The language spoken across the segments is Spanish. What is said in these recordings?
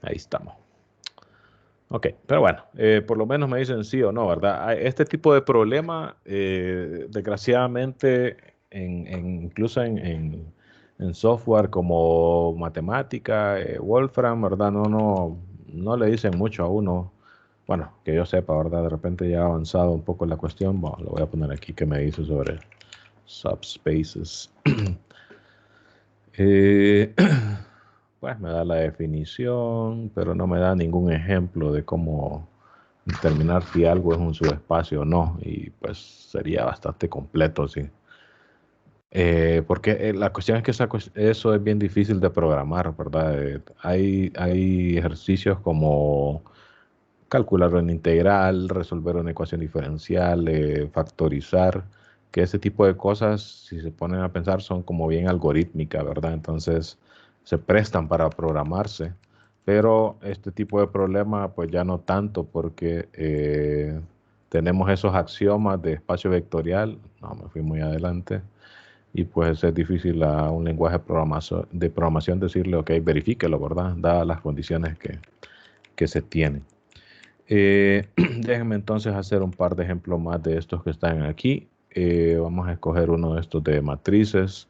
Ahí estamos. Ok, pero bueno, por lo menos me dicen sí o no, ¿verdad? Este tipo de problema, desgraciadamente, incluso en software como matemática, Wolfram, ¿verdad? No le dicen mucho a uno. Bueno, que yo sepa, ¿verdad? De repente ya ha avanzado un poco la cuestión. Bueno, lo voy a poner aquí que me dice sobre subspaces. Eh, pues me da la definición, pero no me da ningún ejemplo de cómo determinar si algo es un subespacio o no. Y pues sería bastante completo, sí. Porque la cuestión es que eso es bien difícil de programar, ¿verdad? Hay ejercicios como calcular una integral, resolver una ecuación diferencial, factorizar, que ese tipo de cosas, si se ponen a pensar, son como bien algorítmicas, ¿verdad? Entonces se prestan para programarse, pero este tipo de problema, pues ya no tanto, porque tenemos esos axiomas de espacio vectorial, no, me fui muy adelante, y pues es difícil a un lenguaje de programación decirle, ok, verifíquelo, ¿verdad? Dadas las condiciones que se tienen. Déjenme entonces hacer un par de ejemplos más de estos que están aquí. Vamos a escoger uno de estos de matrices.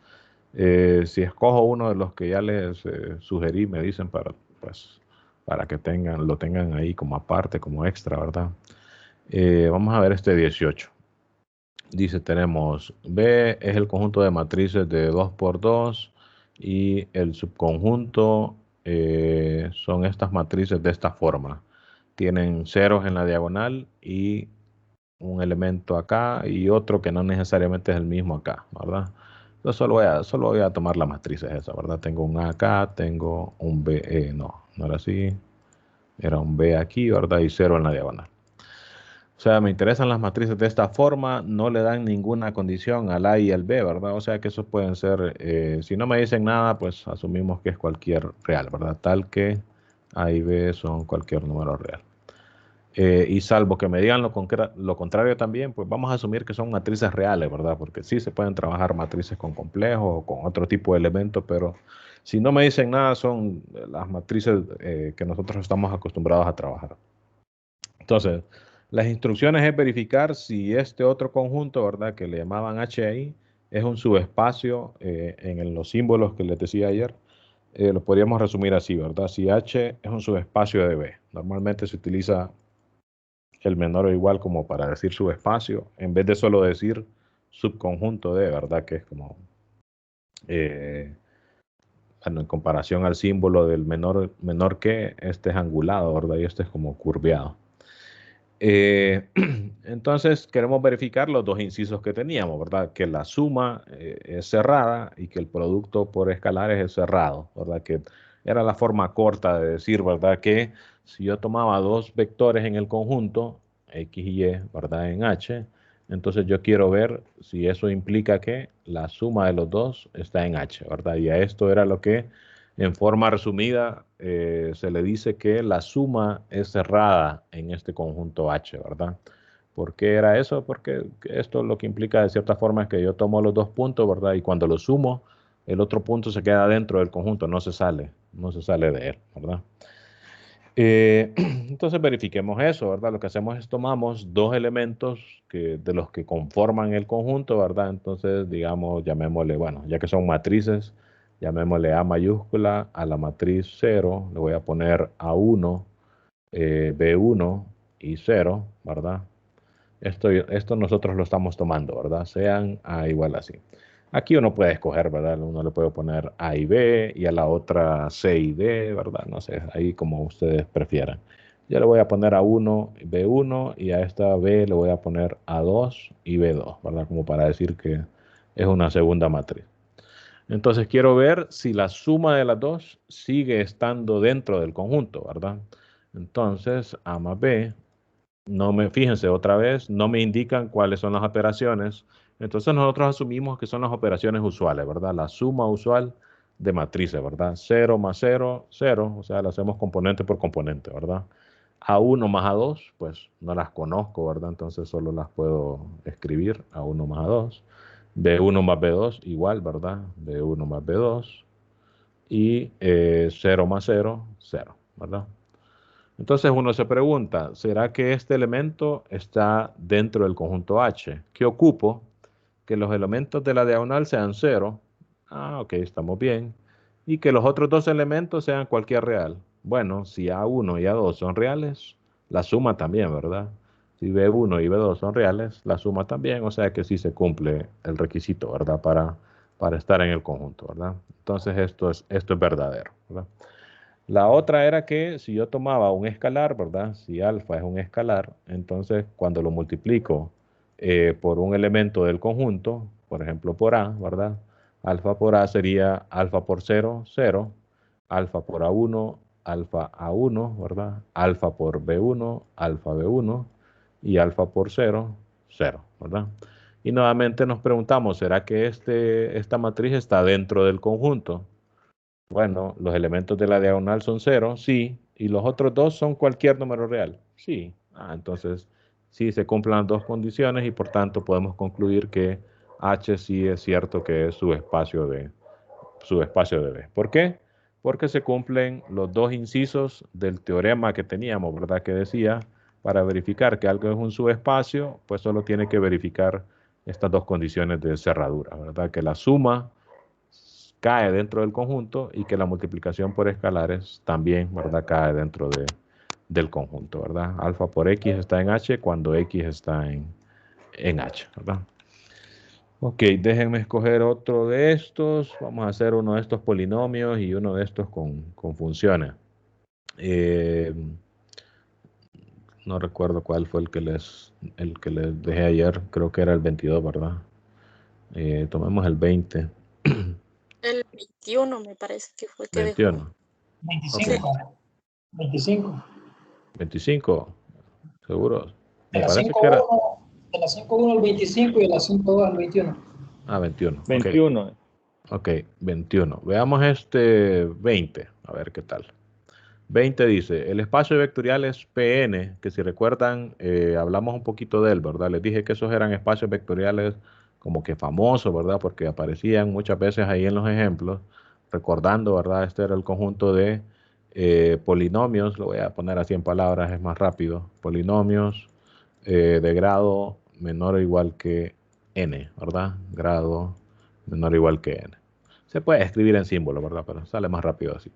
Si escojo uno de los que ya les sugerí, me dicen pues, para que lo tengan ahí como aparte, como extra, ¿verdad? Vamos a ver este 18. Dice, tenemos B es el conjunto de matrices de 2 por 2 y el subconjunto son estas matrices de esta forma. Tienen ceros en la diagonal y un elemento acá y otro que no necesariamente es el mismo acá, ¿verdad? Entonces solo voy a tomar la matriz esa, ¿verdad? Tengo un A acá, tengo un B, no era así, era un B aquí, ¿verdad? Y cero en la diagonal. O sea, me interesan las matrices de esta forma, no le dan ninguna condición al A y al B, ¿verdad? O sea que esos pueden ser, si no me dicen nada, pues asumimos que es cualquier real, ¿verdad? Tal que A y B son cualquier número real. Y salvo que me digan lo contrario también, pues vamos a asumir que son matrices reales, ¿verdad? Porque sí se pueden trabajar matrices con complejos o con otro tipo de elementos, pero si no me dicen nada, son las matrices que nosotros estamos acostumbrados a trabajar. Entonces, las instrucciones es verificar si este otro conjunto, ¿verdad? Que le llamaban HI, es un subespacio en los símbolos que les decía ayer. Lo podríamos resumir así, ¿verdad? Si H es un subespacio de B. Normalmente se utiliza el menor o igual como para decir subespacio, en vez de solo decir subconjunto de, ¿verdad? Que es como, eh, bueno, en comparación al símbolo del menor que, este es angulado, ¿verdad? Y este es como curveado. Eh, entonces queremos verificar los dos incisos que teníamos, ¿verdad? Que la suma es cerrada y que el producto por escalares es cerrado, ¿verdad? Que era la forma corta de decir, ¿verdad? Que si yo tomaba dos vectores en el conjunto, X y Y, ¿verdad? En H, entonces yo quiero ver si eso implica que la suma de los dos está en H, ¿verdad? Y a esto era lo que en forma resumida, se le dice que la suma es cerrada en este conjunto H, ¿verdad? ¿Por qué era eso? Porque esto lo que implica de cierta forma es que yo tomo los dos puntos, ¿verdad? Y cuando los sumo, el otro punto se queda dentro del conjunto, no se sale de él, ¿verdad? Entonces verifiquemos eso, ¿verdad? Lo que hacemos es tomamos dos elementos de los que conforman el conjunto, ¿verdad? Entonces, digamos, llamémosle, bueno, ya que son matrices, llamémosle A mayúscula a la matriz 0, le voy a poner A1, B1 y 0, ¿verdad? Esto nosotros lo estamos tomando, ¿verdad? Sean A igual a así. Aquí uno puede escoger, ¿verdad? Uno le puede poner A y B y a la otra C y D, ¿verdad? No sé, ahí como ustedes prefieran. Yo le voy a poner A1 B1 y a esta B le voy a poner A2 y B2, ¿verdad? Como para decir que es una segunda matriz. Entonces quiero ver si la suma de las dos sigue estando dentro del conjunto, ¿verdad? Entonces A más B fíjense otra vez, no me indican cuáles son las operaciones. Entonces nosotros asumimos que son las operaciones usuales, ¿verdad? La suma usual de matrices, ¿verdad? Cero más cero, cero, o sea, la hacemos componente por componente, ¿verdad? A1 más A2, pues no las conozco, ¿verdad? Entonces solo las puedo escribir, A1 más A2. B1 más B2, igual, ¿verdad? B1 más B2. Y 0 más 0, 0. ¿verdad? Entonces uno se pregunta, ¿será que este elemento está dentro del conjunto H? ¿Qué ocupo? Que los elementos de la diagonal sean cero. Ah, ok, estamos bien. Y que los otros dos elementos sean cualquier real. Bueno, si A1 y A2 son reales, la suma también, ¿verdad? Si B1 y B2 son reales, la suma también. O sea que sí se cumple el requisito, ¿verdad? Para estar en el conjunto, ¿verdad? Entonces esto es verdadero, ¿verdad? La otra era que si yo tomaba un escalar, ¿verdad? Si alfa es un escalar, entonces cuando lo multiplico por un elemento del conjunto, por ejemplo por A, ¿verdad? Alfa por A sería alfa por cero, cero, alfa por A1, alfa A1, ¿verdad? Alfa por B1, alfa B1 y alfa por cero, cero, ¿verdad? Y nuevamente nos preguntamos, ¿será que esta matriz está dentro del conjunto? Bueno, los elementos de la diagonal son cero, sí, y los otros dos son cualquier número real, sí. Entonces, sí se cumplen las dos condiciones y por tanto podemos concluir que H sí es cierto que es subespacio de B. ¿Por qué? Porque se cumplen los dos incisos del teorema que teníamos, ¿verdad? Que decía, para verificar que algo es un subespacio, pues solo tiene que verificar estas dos condiciones de cerradura, ¿verdad? Que la suma cae dentro del conjunto y que la multiplicación por escalares también, ¿verdad? Cae dentro del conjunto, ¿verdad? Alfa por X está en H cuando X está en H, ¿verdad? Ok, déjenme escoger otro de estos. Vamos a hacer uno de estos polinomios y uno de estos con funciones. Eh, no recuerdo cuál fue el que les dejé ayer. Creo que era el 22, ¿verdad? Tomemos el 20. El 21 me parece que fue que dejó. 21. Ok. 25. 25. 25. ¿Seguro? De Me la parece que era... 5.1, de la 5.1 al 25 y de la 5.2 al 21. 21. Ok. 21. Ok, 21. Veamos este 20. A ver qué tal. 20 dice, el espacio vectorial es Pn, que si recuerdan, hablamos un poquito de él, ¿verdad? Les dije que esos eran espacios vectoriales como que famosos, ¿verdad? Porque aparecían muchas veces ahí en los ejemplos, recordando, ¿verdad? Este era el conjunto de polinomios, lo voy a poner así en palabras, es más rápido, polinomios de grado menor o igual que n, ¿verdad? Grado menor o igual que n. Se puede escribir en símbolo, ¿verdad? Pero sale más rápido así.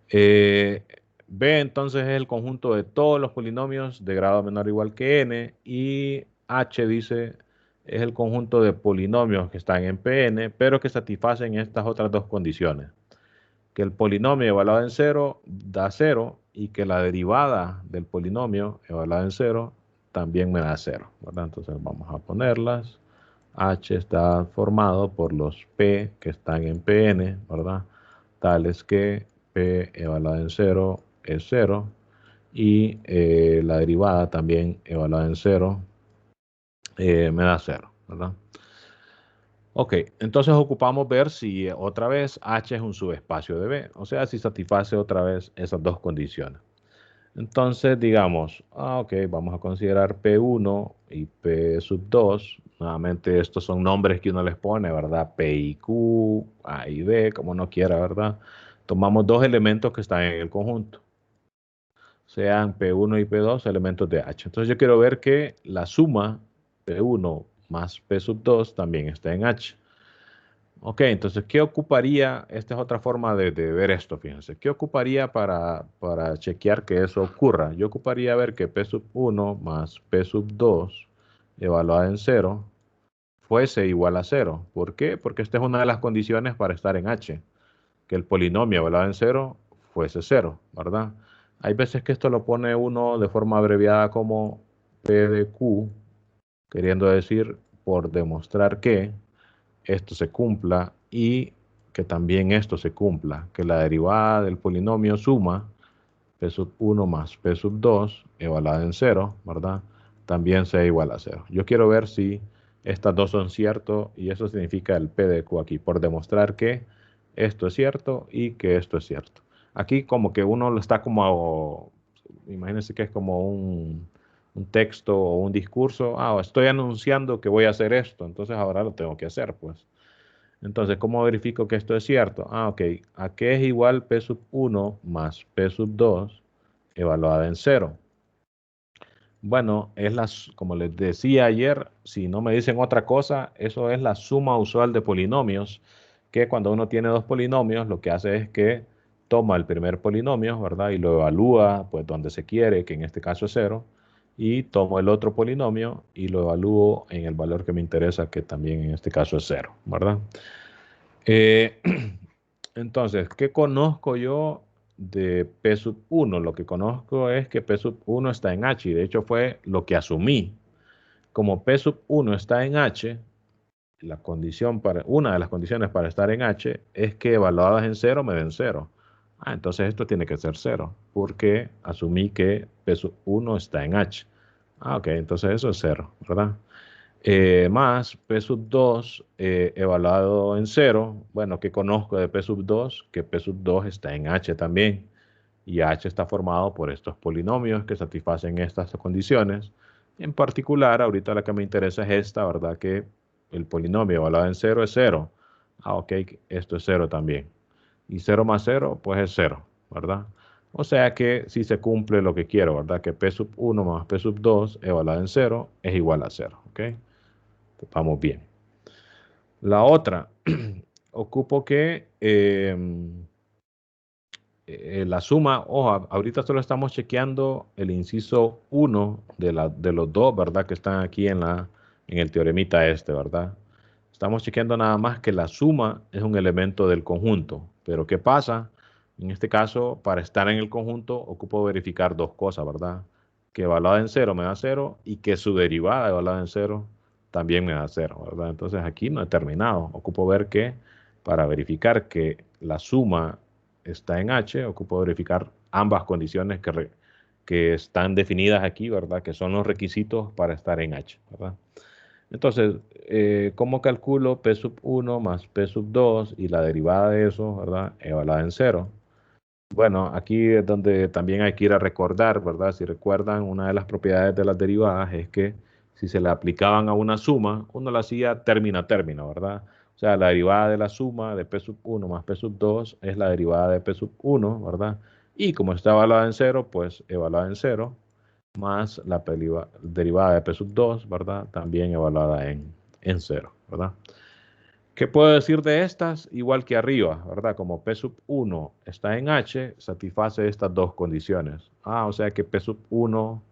B entonces es el conjunto de todos los polinomios de grado menor o igual que n y H dice es el conjunto de polinomios que están en Pn pero que satisfacen estas otras dos condiciones. Que el polinomio evaluado en cero da cero y que la derivada del polinomio evaluado en cero también me da cero, ¿verdad? Entonces vamos a ponerlas. H está formado por los P que están en Pn, ¿verdad? Tales que P evaluada en cero es cero y la derivada también evaluada en cero me da cero, ¿verdad? Ok, entonces ocupamos ver si otra vez H es un subespacio de B, o sea, si satisface otra vez esas dos condiciones. Entonces, digamos, ok, vamos a considerar P1 y P sub 2. Nuevamente, estos son nombres que uno les pone, ¿verdad? P y Q, A y B, como uno quiera, ¿verdad? Tomamos dos elementos que están en el conjunto, sean P1 y P2 elementos de H. Entonces, yo quiero ver que la suma P1 más P sub 2 también está en H. Ok, entonces, ¿qué ocuparía? Esta es otra forma de ver esto, fíjense. ¿Qué ocuparía para chequear que eso ocurra? Yo ocuparía ver que P sub 1 más P sub 2 evaluada en cero fuese igual a cero. ¿Por qué? Porque esta es una de las condiciones para estar en H, que el polinomio evaluado en cero fuese cero, ¿verdad? Hay veces que esto lo pone uno de forma abreviada como P de Q, queriendo decir por demostrar que esto se cumpla y que también esto se cumpla, que la derivada del polinomio suma P sub 1 más P sub 2 evaluada en cero, ¿verdad? También sea igual a cero. Yo quiero ver si estas dos son ciertos y eso significa el P de Q aquí, por demostrar que esto es cierto y que esto es cierto. Aquí como que uno lo está como, imagínense que es como un texto o un discurso, estoy anunciando que voy a hacer esto, entonces ahora lo tengo que hacer, pues. Entonces, ¿cómo verifico que esto es cierto? Ah, ok. ¿A qué es igual P sub 1 más P sub 2 evaluada en 0? Bueno, como les decía ayer, si no me dicen otra cosa, eso es la suma usual de polinomios, que cuando uno tiene dos polinomios, lo que hace es que toma el primer polinomio, ¿verdad? Y lo evalúa, pues, donde se quiere, que en este caso es 0, y tomo el otro polinomio y lo evalúo en el valor que me interesa, que también en este caso es 0, ¿verdad? Eh, entonces, ¿qué conozco yo de P sub 1? Lo que conozco es que P sub 1 está en H, y de hecho fue lo que asumí. Como P sub 1 está en H, una de las condiciones para estar en H es que evaluadas en 0 me den 0. Ah, entonces esto tiene que ser 0, porque asumí que P sub 1 está en H. Ah, ok, entonces eso es 0, ¿verdad? Más P sub 2 evaluado en 0. Bueno, ¿qué conozco de P sub 2? Que P sub 2 está en H también. Y H está formado por estos polinomios que satisfacen estas condiciones. En particular, ahorita la que me interesa es esta, ¿verdad? Que el polinomio evaluado en 0 es 0. Ah, ok, esto es 0 también. Y 0 más 0, pues es 0, ¿verdad? O sea que si se cumple lo que quiero, ¿verdad? Que P sub 1 más P sub 2 evaluado en 0 es igual a 0, ¿ok? Vamos bien. La otra, ocupo que la suma, ojo, ahorita solo estamos chequeando el inciso 1 de los dos, ¿verdad? Que están aquí en el teoremita este, ¿verdad? Estamos chequeando nada más que la suma es un elemento del conjunto. Pero ¿qué pasa? En este caso, para estar en el conjunto, ocupo verificar dos cosas, ¿verdad? Que evaluada en 0 me da 0 y que su derivada evaluada en 0 también me da 0, ¿verdad? Entonces aquí no he terminado. Ocupo ver que para verificar que la suma está en H, ocupo verificar ambas condiciones que están definidas aquí, ¿verdad? Que son los requisitos para estar en H, ¿verdad? Entonces, ¿cómo calculo P sub 1 más P sub 2 y la derivada de eso, ¿verdad? Evaluada en 0. Bueno, aquí es donde también hay que ir a recordar, ¿verdad? Si recuerdan, una de las propiedades de las derivadas es que si se le aplicaban a una suma, uno la hacía término a término, ¿verdad? O sea, la derivada de la suma de P sub 1 más P sub 2 es la derivada de P sub 1, ¿verdad? Y como está evaluada en 0, pues evaluada en 0 más la derivada de P sub 2, ¿verdad? También evaluada en 0, ¿verdad? ¿Qué puedo decir de estas? Igual que arriba, ¿verdad? Como P sub 1 está en H, satisface estas dos condiciones. Ah, o sea que P sub 1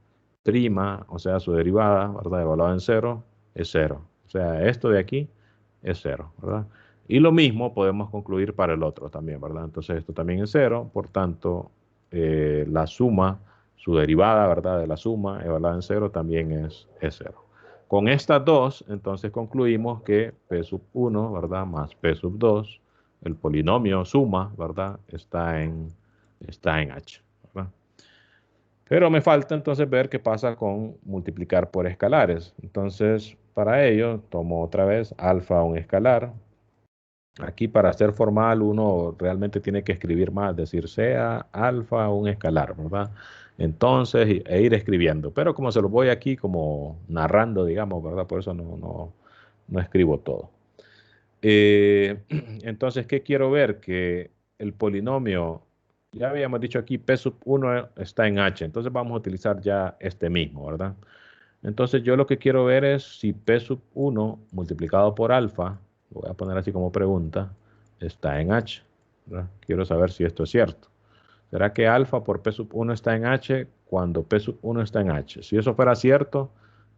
prima, o sea, su derivada, ¿verdad? Evaluada en 0, es 0. O sea, esto de aquí es 0, ¿verdad? Y lo mismo podemos concluir para el otro también, ¿verdad? Entonces esto también es 0, por tanto, la suma, su derivada, ¿verdad? De la suma evaluada en 0 también es 0. Con estas dos, entonces concluimos que P sub 1, ¿verdad? Más P sub 2, el polinomio suma, ¿verdad? Está en H, ¿verdad? Pero me falta entonces ver qué pasa con multiplicar por escalares. Entonces, para ello, tomo otra vez alfa un escalar. Aquí para ser formal uno realmente tiene que escribir más, decir sea alfa un escalar, ¿verdad? Entonces, ir escribiendo. Pero como se lo voy aquí como narrando, digamos, ¿verdad? Por eso no escribo todo. Entonces, ¿qué quiero ver? Que el polinomio, ya habíamos dicho aquí, P sub 1 está en H. Entonces vamos a utilizar ya este mismo, ¿verdad? Entonces yo lo que quiero ver es si P sub 1 multiplicado por alfa, lo voy a poner así como pregunta, está en H, ¿verdad? Quiero saber si esto es cierto. ¿Será que alfa por P sub 1 está en H cuando P sub 1 está en H? Si eso fuera cierto,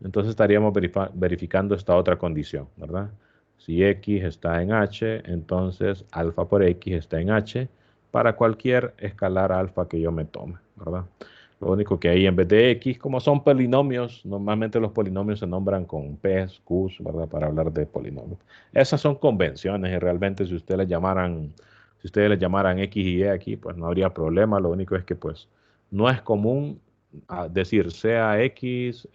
entonces estaríamos verificando esta otra condición, ¿verdad? Si X está en H, entonces alfa por X está en H para cualquier escalar alfa que yo me tome, ¿verdad? Lo único que ahí en vez de X, como son polinomios, normalmente los polinomios se nombran con P's, Q's, ¿verdad? Para hablar de polinomios. Esas son convenciones y realmente si ustedes les llamaran X y Y aquí, pues no habría problema. Lo único es que pues no es común decir sea X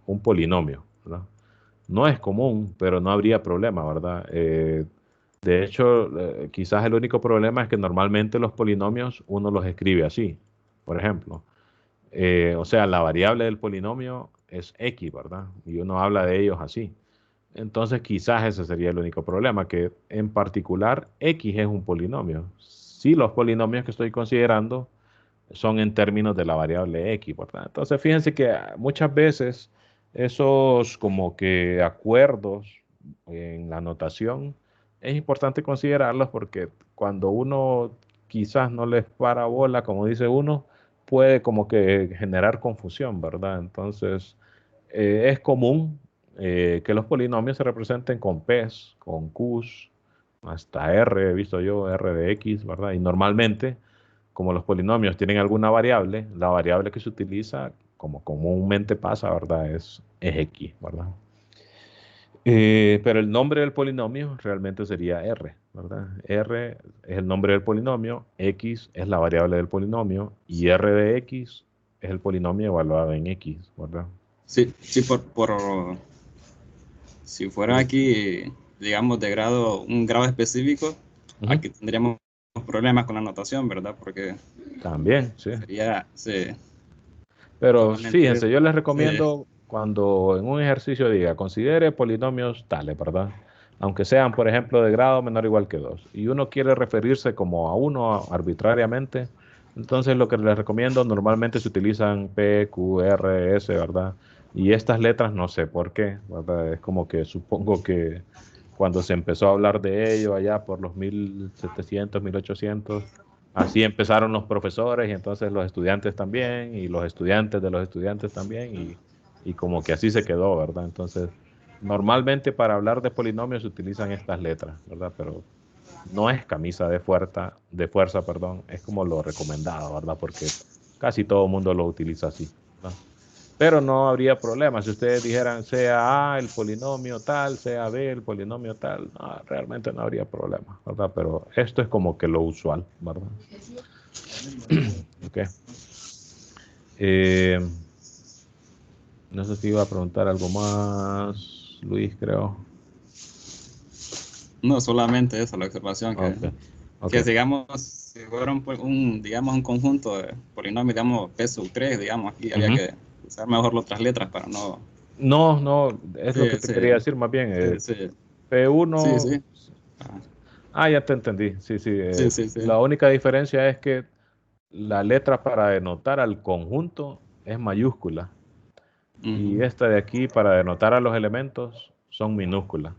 un polinomio, ¿verdad? No es común, pero no habría problema, ¿verdad? De hecho, quizás el único problema es que normalmente los polinomios uno los escribe así, por ejemplo. O sea, la variable del polinomio es X, ¿verdad? Y uno habla de ellos así. entonces quizás ese sería el único problema, que en particular X es un polinomio. Si los polinomios que estoy considerando son en términos de la variable X, ¿verdad? Entonces fíjense que muchas veces esos como que acuerdos en la notación es importante considerarlos porque cuando uno quizás no les para bola, como dice uno, puede como que generar confusión, ¿verdad? Entonces es común que los polinomios se representen con P's, con Q's, hasta R, he visto yo, R de X, ¿verdad? Y normalmente, como los polinomios tienen alguna variable, la variable que se utiliza, como comúnmente pasa, ¿verdad? Es X, ¿verdad? Pero el nombre del polinomio realmente sería R, ¿verdad? R es el nombre del polinomio, X es la variable del polinomio y R de X es el polinomio evaluado en X, ¿verdad? Sí, sí, si fuera aquí, digamos, un grado específico, aquí tendríamos problemas con la notación, ¿verdad? Porque también, sí. sería, sí. Pero fíjense, yo les recomiendo cuando en un ejercicio diga, considere polinomios tales, ¿verdad? Aunque sean, por ejemplo, de grado menor o igual que 2. Y uno quiere referirse como a uno arbitrariamente, entonces lo que les recomiendo normalmente se utilizan P, Q, R, S, ¿verdad? Y estas letras no sé por qué, ¿verdad? Es como que supongo que cuando se empezó a hablar de ello allá por los 1700, 1800, así empezaron los profesores y entonces los estudiantes también y los estudiantes de los estudiantes también y como que así se quedó, ¿verdad? Entonces, normalmente para hablar de polinomios se utilizan estas letras, ¿verdad? Pero no es camisa de fuerza, perdón, es como lo recomendado, ¿verdad? Porque casi todo el mundo lo utiliza así, ¿verdad? Pero no habría problema si ustedes dijeran sea A el polinomio tal, sea B el polinomio tal, no, realmente no habría problema, ¿verdad? Pero esto es como que lo usual, ¿verdad? Ok. No sé si iba a preguntar algo más, Luis, creo. No, solamente esa, la observación, que digamos, si fuera digamos, un conjunto de polinomios, digamos, P sub 3, digamos, aquí había que usar mejor las otras letras para no... No, es lo que te quería decir más bien. P1... Sí. Ya te entendí. Sí. Sí. La única diferencia es que la letra para denotar al conjunto es mayúscula. Y esta de aquí para denotar a los elementos son minúsculas.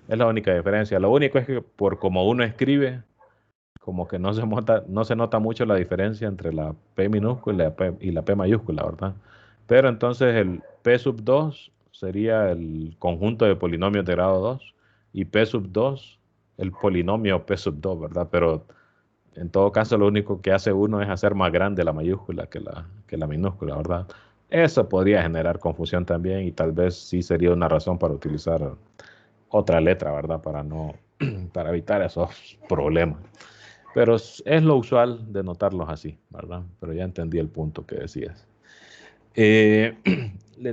Es la única diferencia. Lo único es que por como uno escribe, como que no se nota mucho la diferencia entre la P minúscula y la P mayúscula, ¿verdad? Pero entonces el P sub 2 sería el conjunto de polinomios de grado 2 y P sub 2 el polinomio P sub 2, ¿verdad? Pero en todo caso lo único que hace uno es hacer más grande la mayúscula que la minúscula, ¿verdad? Eso podría generar confusión también y tal vez sí sería una razón para utilizar otra letra, ¿verdad? Para evitar esos problemas. Pero es lo usual de notarlos así, ¿verdad? Pero ya entendí el punto que decías. Les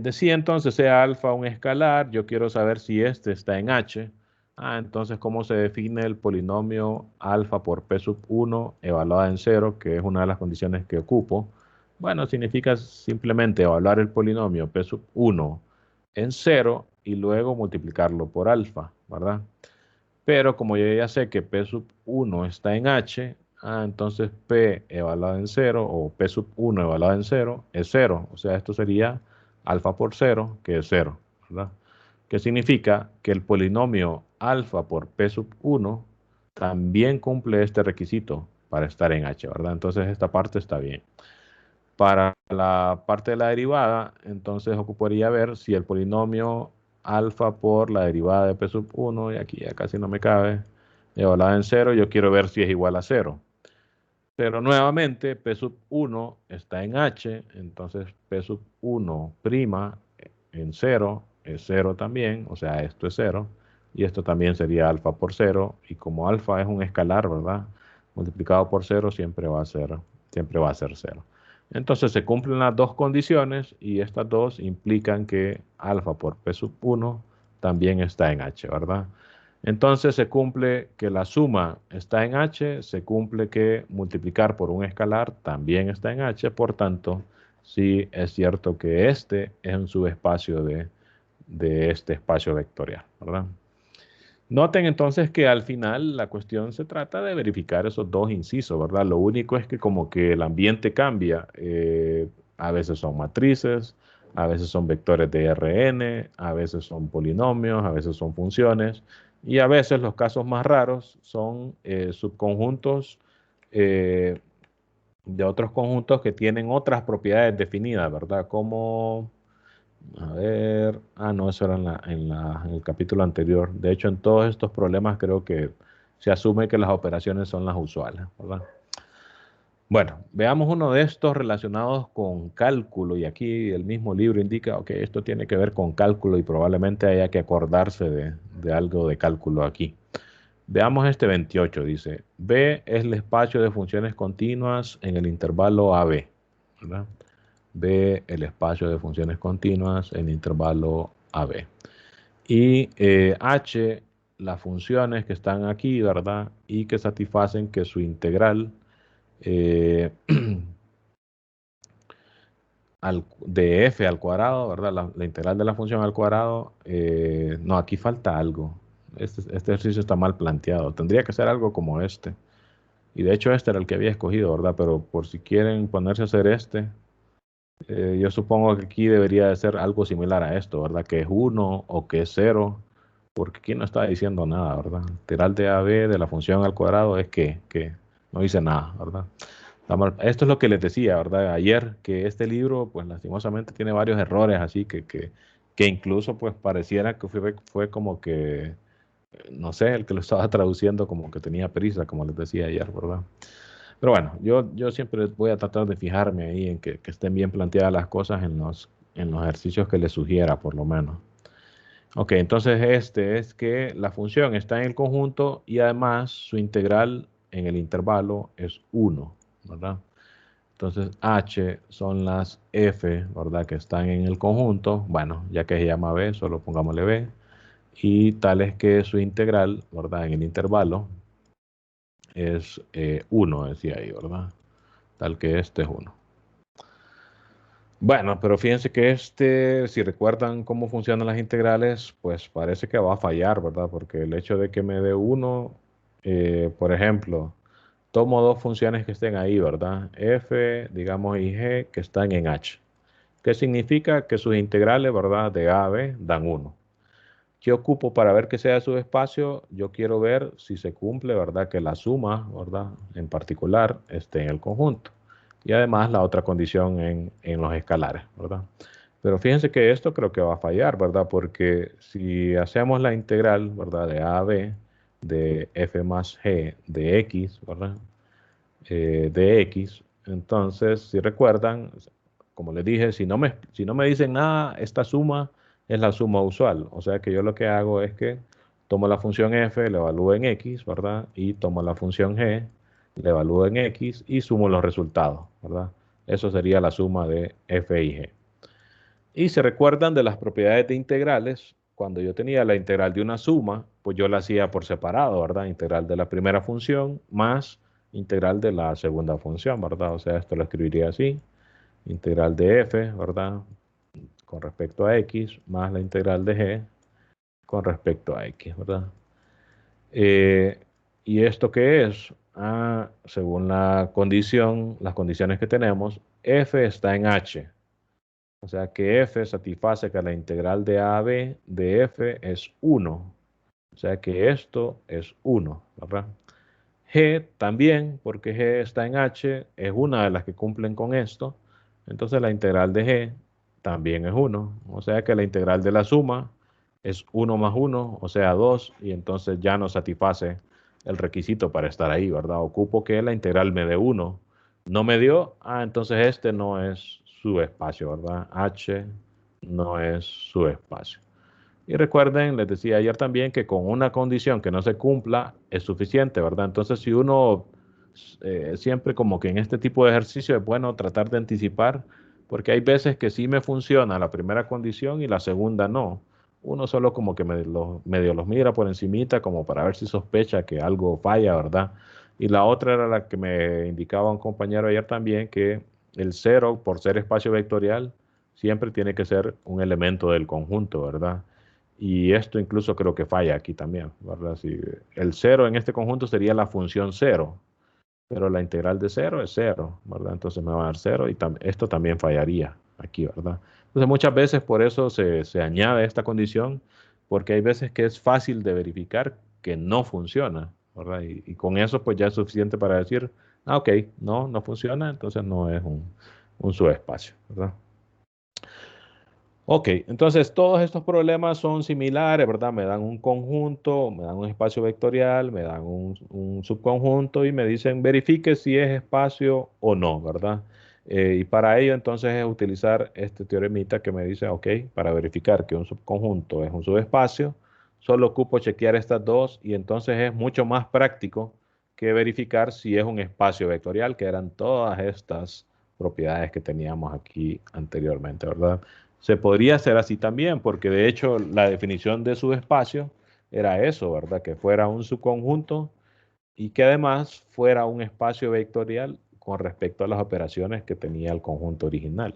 decía entonces, sea alfa un escalar, yo quiero saber si este está en H. Entonces, ¿cómo se define el polinomio alfa por P sub 1 evaluada en 0, que es una de las condiciones que ocupo? Bueno, significa simplemente evaluar el polinomio P sub 1 en 0 y luego multiplicarlo por alfa, ¿verdad? Pero como yo ya sé que P sub 1 está en H, entonces P evaluado en 0 o P sub 1 evaluado en 0 es 0. O sea, esto sería alfa por 0, que es 0, ¿verdad? Que significa que el polinomio alfa por P sub 1 también cumple este requisito para estar en H, ¿verdad? Entonces esta parte está bien. Para la parte de la derivada, entonces ocuparía ver si el polinomio alfa por la derivada de P sub 1, y aquí ya casi no me cabe, evaluada en 0, yo quiero ver si es igual a 0. Pero nuevamente, P sub 1 está en H, entonces P sub 1' en 0 es 0 también, o sea, esto es 0, y esto también sería alfa por 0, y como alfa es un escalar, ¿verdad? Multiplicado por 0 siempre va a ser 0. Entonces se cumplen las dos condiciones y estas dos implican que alfa por P sub 1 también está en H, ¿verdad? Entonces se cumple que la suma está en H, se cumple que multiplicar por un escalar también está en H, por tanto, sí es cierto que este es un subespacio de este espacio vectorial, ¿verdad? Noten entonces que al final la cuestión se trata de verificar esos dos incisos, ¿verdad? Lo único es que como que el ambiente cambia. A veces son matrices, a veces son vectores de Rn, a veces son polinomios, a veces son funciones, y a veces los casos más raros son subconjuntos de otros conjuntos que tienen otras propiedades definidas, ¿verdad? Como... A ver, no, eso era en el capítulo anterior. De hecho, en todos estos problemas creo que se asume que las operaciones son las usuales, ¿verdad? Bueno, veamos uno de estos relacionados con cálculo, y aquí el mismo libro indica que esto tiene que ver con cálculo y probablemente haya que acordarse de algo de cálculo aquí. Veamos este 28, dice, B es el espacio de funciones continuas en el intervalo AB, ¿verdad? B, el espacio de funciones continuas en intervalo AB. Y H, las funciones que están aquí, ¿verdad? Y que satisfacen que su integral de f al cuadrado, ¿verdad? La integral de la función al cuadrado, no, aquí falta algo. Este ejercicio está mal planteado. Tendría que ser algo como este. Y de hecho este era el que había escogido, ¿verdad? Pero por si quieren ponerse a hacer este... yo supongo que aquí debería de ser algo similar a esto, ¿verdad? Que es 1 o que es 0, porque aquí no está diciendo nada, ¿verdad? Integral de AB de la función al cuadrado es que no dice nada, ¿verdad? Esto es lo que les decía, ¿verdad? Ayer, que este libro, pues lastimosamente tiene varios errores, así que incluso pues pareciera que fue como que, no sé, el que lo estaba traduciendo como que tenía prisa, como les decía ayer, ¿verdad? Pero bueno, yo siempre voy a tratar de fijarme ahí en que estén bien planteadas las cosas en los ejercicios que les sugiera, por lo menos. Ok, entonces este es que la función está en el conjunto y además su integral en el intervalo es 1, ¿verdad? Entonces h son las f, ¿verdad? Que están en el conjunto. Bueno, ya que se llama b, solo pongámosle b. Y tal es que su integral, ¿verdad? En el intervalo es 1, decía ahí, ¿verdad? Tal que este es 1. Bueno, pero fíjense que si recuerdan cómo funcionan las integrales, pues parece que va a fallar, ¿verdad? Porque el hecho de que me dé 1, por ejemplo, tomo dos funciones que estén ahí, ¿verdad? F, digamos, y G, que están en H. ¿Qué significa? Que sus integrales, ¿verdad? De A a B dan 1. ¿Qué ocupo para ver que sea subespacio? Yo quiero ver si se cumple, ¿verdad? Que la suma, ¿verdad? En particular, esté en el conjunto. Y además la otra condición en los escalares, ¿verdad? Pero fíjense que esto creo que va a fallar, ¿verdad? Porque si hacemos la integral, ¿verdad? De A a B, de f más g de x, ¿verdad? De x, entonces, si recuerdan, como les dije, si no me dicen nada, esta suma es la suma usual. O sea que yo lo que hago es que tomo la función f, le evalúo en x, ¿verdad? Y tomo la función g, le evalúo en x y sumo los resultados, ¿verdad? Eso sería la suma de f y g. Y se recuerdan de las propiedades de integrales, cuando yo tenía la integral de una suma, pues yo la hacía por separado, ¿verdad? Integral de la primera función más integral de la segunda función, ¿verdad? O sea, esto lo escribiría así, integral de f, ¿verdad? Con respecto a x, más la integral de g con respecto a x, ¿verdad? ¿Y esto qué es? Según la condición, las condiciones que tenemos, f está en h. O sea que f satisface que la integral de a a b de f es 1. O sea que esto es 1, ¿verdad? G también, porque G está en H, es una de las que cumplen con esto. Entonces la integral de G también es 1. O sea que la integral de la suma es 1 más 1, o sea 2, y entonces ya no satisface el requisito para estar ahí, ¿verdad? Ocupo que la integral me dé 1. No me dio, entonces este no es subespacio, ¿verdad? H no es subespacio. Y recuerden, les decía ayer también que con una condición que no se cumpla es suficiente, ¿verdad? Entonces, si uno siempre como que en este tipo de ejercicio es bueno tratar de anticipar, porque hay veces que sí me funciona la primera condición y la segunda no. Uno solo como que medio los mira por encimita como para ver si sospecha que algo falla, ¿verdad? Y la otra era la que me indicaba un compañero ayer también, que el 0, por ser espacio vectorial, siempre tiene que ser un elemento del conjunto, ¿verdad? Y esto incluso creo que falla aquí también, ¿verdad? Si el 0 en este conjunto sería la función 0, pero la integral de 0 es 0, ¿verdad? Entonces me va a dar 0 y esto también fallaría aquí, ¿verdad? Entonces muchas veces por eso se añade esta condición, porque hay veces que es fácil de verificar que no funciona, ¿verdad? Y con eso pues ya es suficiente para decir, ah, ok, no funciona, entonces no es un subespacio, ¿verdad? Ok, entonces todos estos problemas son similares, ¿verdad? Me dan un conjunto, me dan un espacio vectorial, me dan un subconjunto y me dicen verifique si es espacio o no, ¿verdad? Y para ello entonces es utilizar este teoremita que me dice, ok, para verificar que un subconjunto es un subespacio, solo ocupo chequear estas dos y entonces es mucho más práctico que verificar si es un espacio vectorial, que eran todas estas propiedades que teníamos aquí anteriormente, ¿verdad? Se podría hacer así también, porque de hecho la definición de subespacio era eso, ¿verdad? Que fuera un subconjunto y que además fuera un espacio vectorial con respecto a las operaciones que tenía el conjunto original.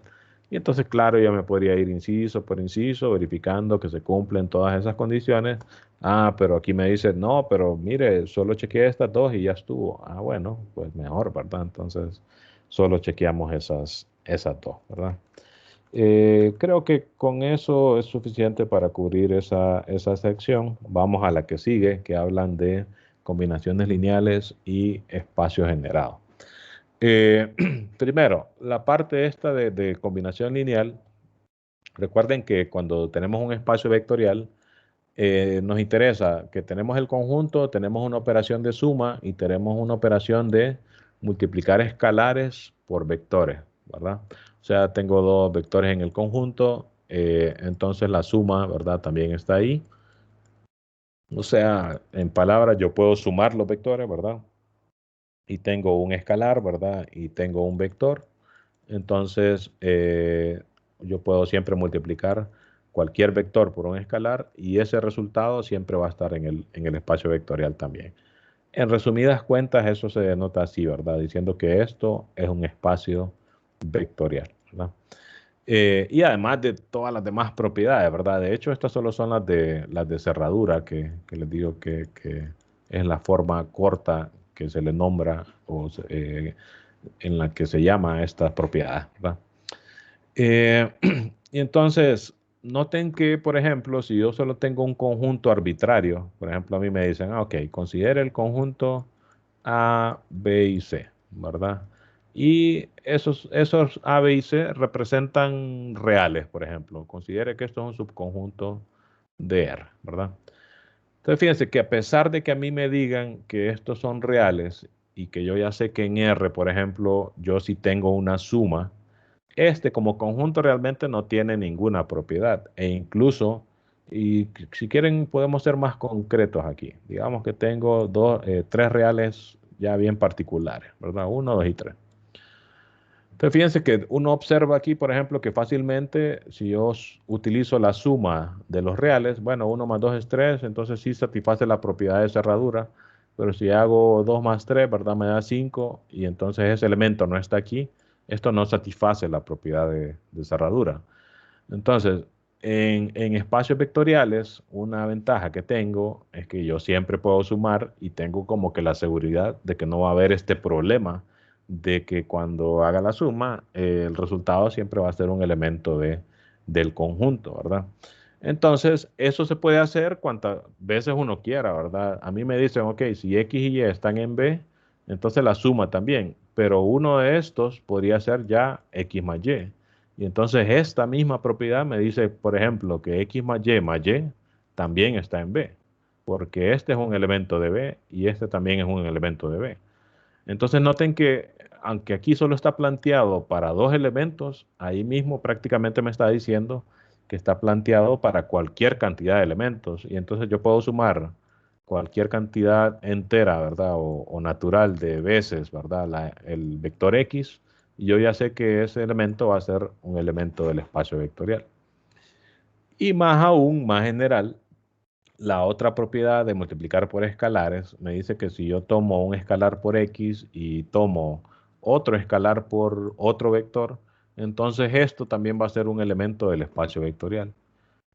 Y entonces, claro, yo me podría ir inciso por inciso, verificando que se cumplen todas esas condiciones. Ah, pero aquí me dice, no, pero mire, solo chequeé estas dos y ya estuvo. Ah, bueno, pues mejor, ¿verdad? Entonces, solo chequeamos esas dos, ¿verdad? Creo que con eso es suficiente para cubrir esa sección. Vamos a la que sigue, que hablan de combinaciones lineales y espacio generado. Primero, la parte esta de combinación lineal, recuerden que cuando tenemos un espacio vectorial, nos interesa que tenemos el conjunto, tenemos una operación de suma y tenemos una operación de multiplicar escalares por vectores, ¿verdad? O sea, tengo dos vectores en el conjunto, entonces la suma, ¿verdad? También está ahí. O sea, en palabras, yo puedo sumar los vectores, ¿verdad? Y tengo un escalar, ¿verdad? Y tengo un vector. Entonces, yo puedo siempre multiplicar cualquier vector por un escalar y ese resultado siempre va a estar en el espacio vectorial también. En resumidas cuentas, eso se denota así, ¿verdad? Diciendo que esto es un espacio vectorial, ¿verdad? Y además de todas las demás propiedades, ¿verdad? De hecho, estas solo son las de cerradura, que les digo que es la forma corta que se le nombra o en la que se llama esta propiedad, ¿verdad? Y entonces, noten que, por ejemplo, si yo solo tengo un conjunto arbitrario, por ejemplo, a mí me dicen, ok, considere el conjunto A, B y C, ¿verdad? Y esos A, B y C representan reales, por ejemplo. Considere que esto es un subconjunto de R, ¿verdad? Entonces, fíjense que a pesar de que a mí me digan que estos son reales y que yo ya sé que en R, por ejemplo, yo sí tengo una suma, este como conjunto realmente no tiene ninguna propiedad e incluso, y si quieren podemos ser más concretos aquí. Digamos que tengo tres reales ya bien particulares, ¿verdad? 1, 2 y 3. Entonces fíjense que uno observa aquí, por ejemplo, que fácilmente si yo utilizo la suma de los reales, bueno, 1 más 2 es 3, entonces sí satisface la propiedad de cerradura, pero si hago 2 más 3, ¿verdad? Me da 5 y entonces ese elemento no está aquí, esto no satisface la propiedad de cerradura. Entonces, en espacios vectoriales, una ventaja que tengo es que yo siempre puedo sumar y tengo como que la seguridad de que no va a haber este problema de que cuando haga la suma, el resultado siempre va a ser un elemento del conjunto, ¿verdad? Entonces, eso se puede hacer cuantas veces uno quiera, ¿verdad? A mí me dicen, ok, si X y Y están en B, entonces la suma también, pero uno de estos podría ser ya X más Y. Y entonces esta misma propiedad me dice, por ejemplo, que X más Y también está en B, porque este es un elemento de B y este también es un elemento de B. Entonces noten que aunque aquí solo está planteado para dos elementos, ahí mismo prácticamente me está diciendo que está planteado para cualquier cantidad de elementos. Y entonces yo puedo sumar cualquier cantidad entera, ¿verdad? O natural de veces, ¿verdad? El vector X. Y yo ya sé que ese elemento va a ser un elemento del espacio vectorial. Y más aún, más general, la otra propiedad de multiplicar por escalares me dice que si yo tomo un escalar por X y tomo otro escalar por otro vector, entonces esto también va a ser un elemento del espacio vectorial.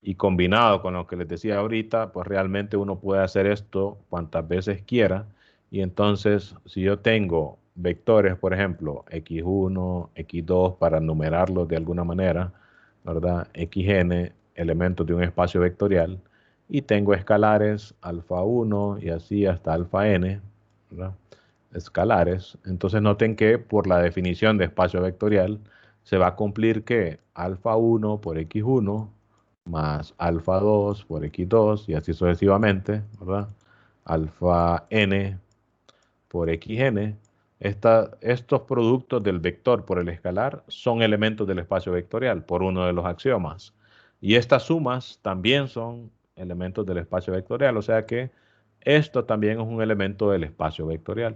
Y combinado con lo que les decía ahorita, pues realmente uno puede hacer esto cuantas veces quiera. Y entonces, si yo tengo vectores, por ejemplo, x1, x2, para numerarlos de alguna manera, ¿verdad? Xn, elementos de un espacio vectorial, y tengo escalares alfa 1 y así hasta alfa n, ¿verdad? Escalares. Entonces noten que por la definición de espacio vectorial se va a cumplir que alfa 1 por x1 más alfa 2 por x2 y así sucesivamente, ¿verdad? Alfa n por xn. Estos productos del vector por el escalar son elementos del espacio vectorial por uno de los axiomas. Y estas sumas también son elementos del espacio vectorial, o sea que esto también es un elemento del espacio vectorial.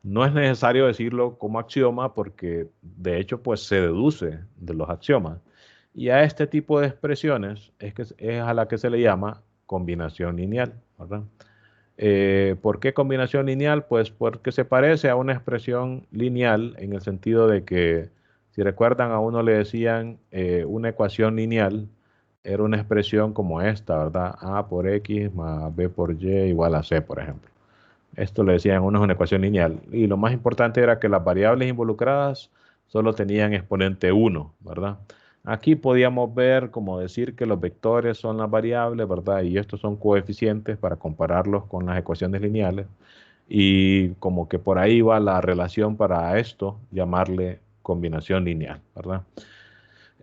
No es necesario decirlo como axioma porque de hecho pues se deduce de los axiomas. Y a este tipo de expresiones es a la que se le llama combinación lineal, ¿verdad? ¿Por qué combinación lineal? Pues porque se parece a una expresión lineal en el sentido de que, si recuerdan, a uno le decían una ecuación lineal, era una expresión como esta, ¿verdad? A por X más B por Y igual a C, por ejemplo. Esto le decían uno es una ecuación lineal. Y lo más importante era que las variables involucradas solo tenían exponente 1, ¿verdad? Aquí podíamos ver, como decir que los vectores son las variables, ¿verdad? Y estos son coeficientes para compararlos con las ecuaciones lineales. Y como que por ahí va la relación para esto, llamarle combinación lineal, ¿verdad?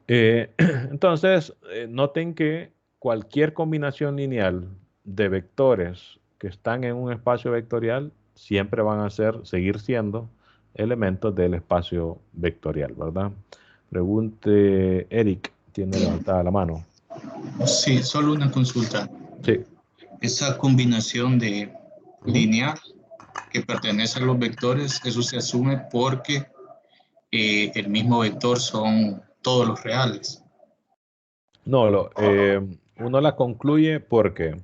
Entonces, noten que cualquier combinación lineal de vectores que están en un espacio vectorial siempre van a seguir siendo elementos del espacio vectorial, ¿verdad? Pregunte Eric, tiene levantada la mano. Sí, solo una consulta. Sí. Esa combinación de lineal que pertenece a los vectores, eso se asume porque el mismo vector son todos los reales. No, uno la concluye porque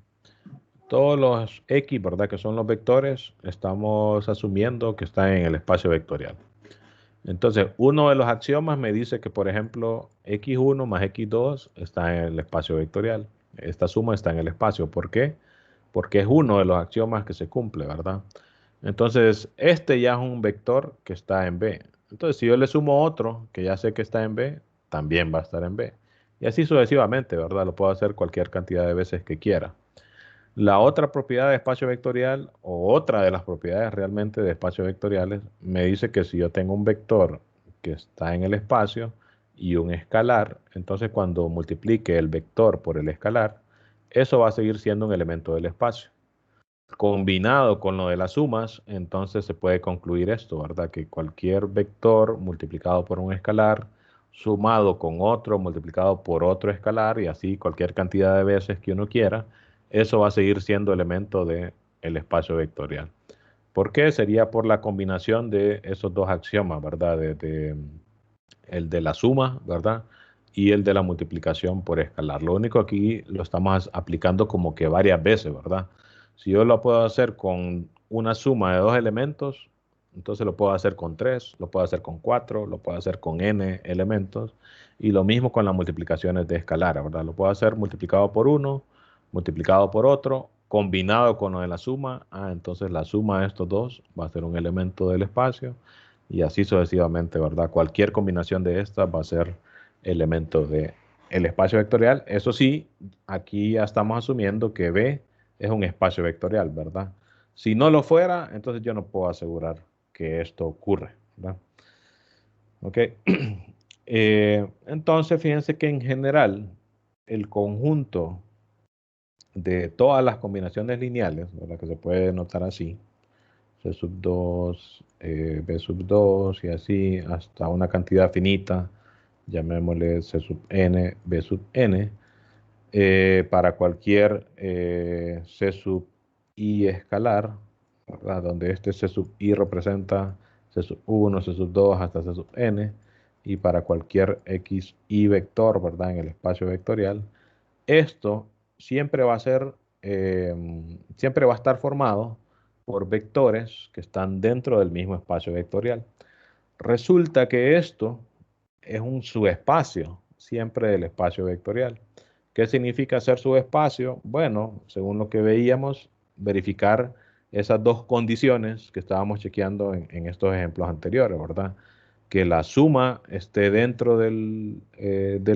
todos los X, ¿verdad? Que son los vectores, estamos asumiendo que están en el espacio vectorial. Entonces, uno de los axiomas me dice que, por ejemplo, x1 más x2 está en el espacio vectorial. Esta suma está en el espacio. ¿Por qué? Porque es uno de los axiomas que se cumple, ¿verdad? Entonces, este ya es un vector que está en B. Entonces, si yo le sumo otro que ya sé que está en B, también va a estar en B. Y así sucesivamente, ¿verdad? Lo puedo hacer cualquier cantidad de veces que quiera. La otra propiedad de espacio vectorial, o otra de las propiedades realmente de espacios vectoriales, me dice que si yo tengo un vector que está en el espacio y un escalar, entonces cuando multiplique el vector por el escalar, eso va a seguir siendo un elemento del espacio. Combinado con lo de las sumas, entonces se puede concluir esto, ¿verdad? Que cualquier vector multiplicado por un escalar, sumado con otro multiplicado por otro escalar, y así cualquier cantidad de veces que uno quiera, eso va a seguir siendo elemento del espacio vectorial. ¿Por qué? Sería por la combinación de esos dos axiomas, ¿verdad? El de la suma, ¿verdad? Y el de la multiplicación por escalar. Lo único aquí lo estamos aplicando como que varias veces, ¿verdad? Si yo lo puedo hacer con una suma de dos elementos, entonces lo puedo hacer con 3, lo puedo hacer con 4, lo puedo hacer con n elementos. Y lo mismo con las multiplicaciones de escalar, ¿verdad? Lo puedo hacer multiplicado por uno, multiplicado por otro, combinado con lo de la suma. Entonces la suma de estos dos va a ser un elemento del espacio. Y así sucesivamente, ¿verdad? Cualquier combinación de estas va a ser elemento del espacio vectorial. Eso sí, aquí ya estamos asumiendo que B es un espacio vectorial, ¿verdad? Si no lo fuera, entonces yo no puedo asegurar que esto ocurre, ¿verdad? Ok. Entonces, fíjense que en general, el conjunto de todas las combinaciones lineales, ¿verdad? Que se puede notar así, C sub 2, B sub 2 y así hasta una cantidad finita, llamémosle C sub n, B sub n, para cualquier C sub i escalar, ¿verdad? Donde este C sub i representa C sub 1, C sub 2 hasta C sub n, y para cualquier x y vector, ¿verdad? En el espacio vectorial, esto siempre va a ser, siempre va a estar formado por vectores que están dentro del mismo espacio vectorial. Resulta que esto es un subespacio, siempre del espacio vectorial. ¿Qué significa ser subespacio? Bueno, según lo que veíamos, verificar esas dos condiciones que estábamos chequeando en estos ejemplos anteriores, ¿verdad? Que la suma esté dentro del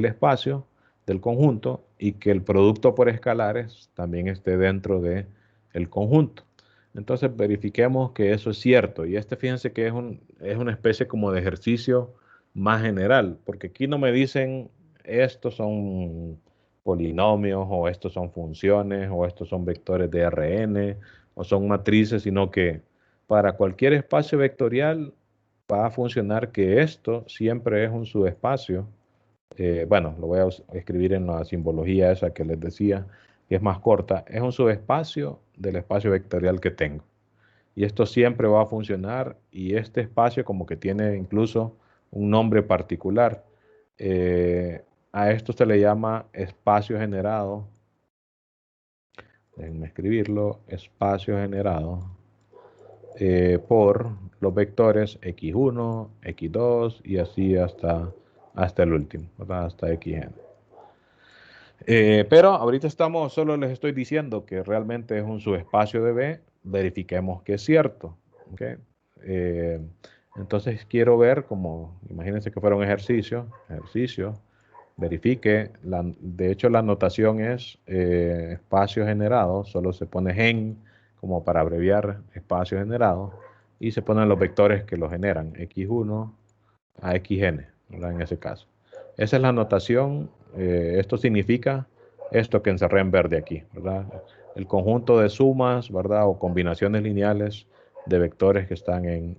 espacio, del conjunto, y que el producto por escalares también esté dentro del conjunto. Entonces verifiquemos que eso es cierto. Y fíjense que es una especie como de ejercicio más general, porque aquí no me dicen estos son polinomios, o estos son funciones, o estos son vectores de Rn, o son matrices, sino que para cualquier espacio vectorial va a funcionar que esto siempre es un subespacio. Bueno, lo voy a escribir en la simbología esa que les decía, que es más corta. Es un subespacio del espacio vectorial que tengo. Y esto siempre va a funcionar, y este espacio como que tiene incluso un nombre particular. A esto se le llama espacio generado. Déjenme escribirlo, espacio generado por los vectores x1, x2 y así hasta el último, ¿verdad? Hasta xn. Pero ahorita solo les estoy diciendo que realmente es un subespacio de B. Verifiquemos que es cierto. ¿Okay? Entonces quiero ver, imagínense que fuera un ejercicio, verifique, de hecho la notación es espacio generado, solo se pone gen como para abreviar espacio generado, y se ponen los vectores que lo generan, x1 a xn, ¿verdad? En ese caso. Esa es la notación. Esto significa esto que encerré en verde aquí, ¿verdad? El conjunto de sumas, ¿verdad? O combinaciones lineales de vectores que están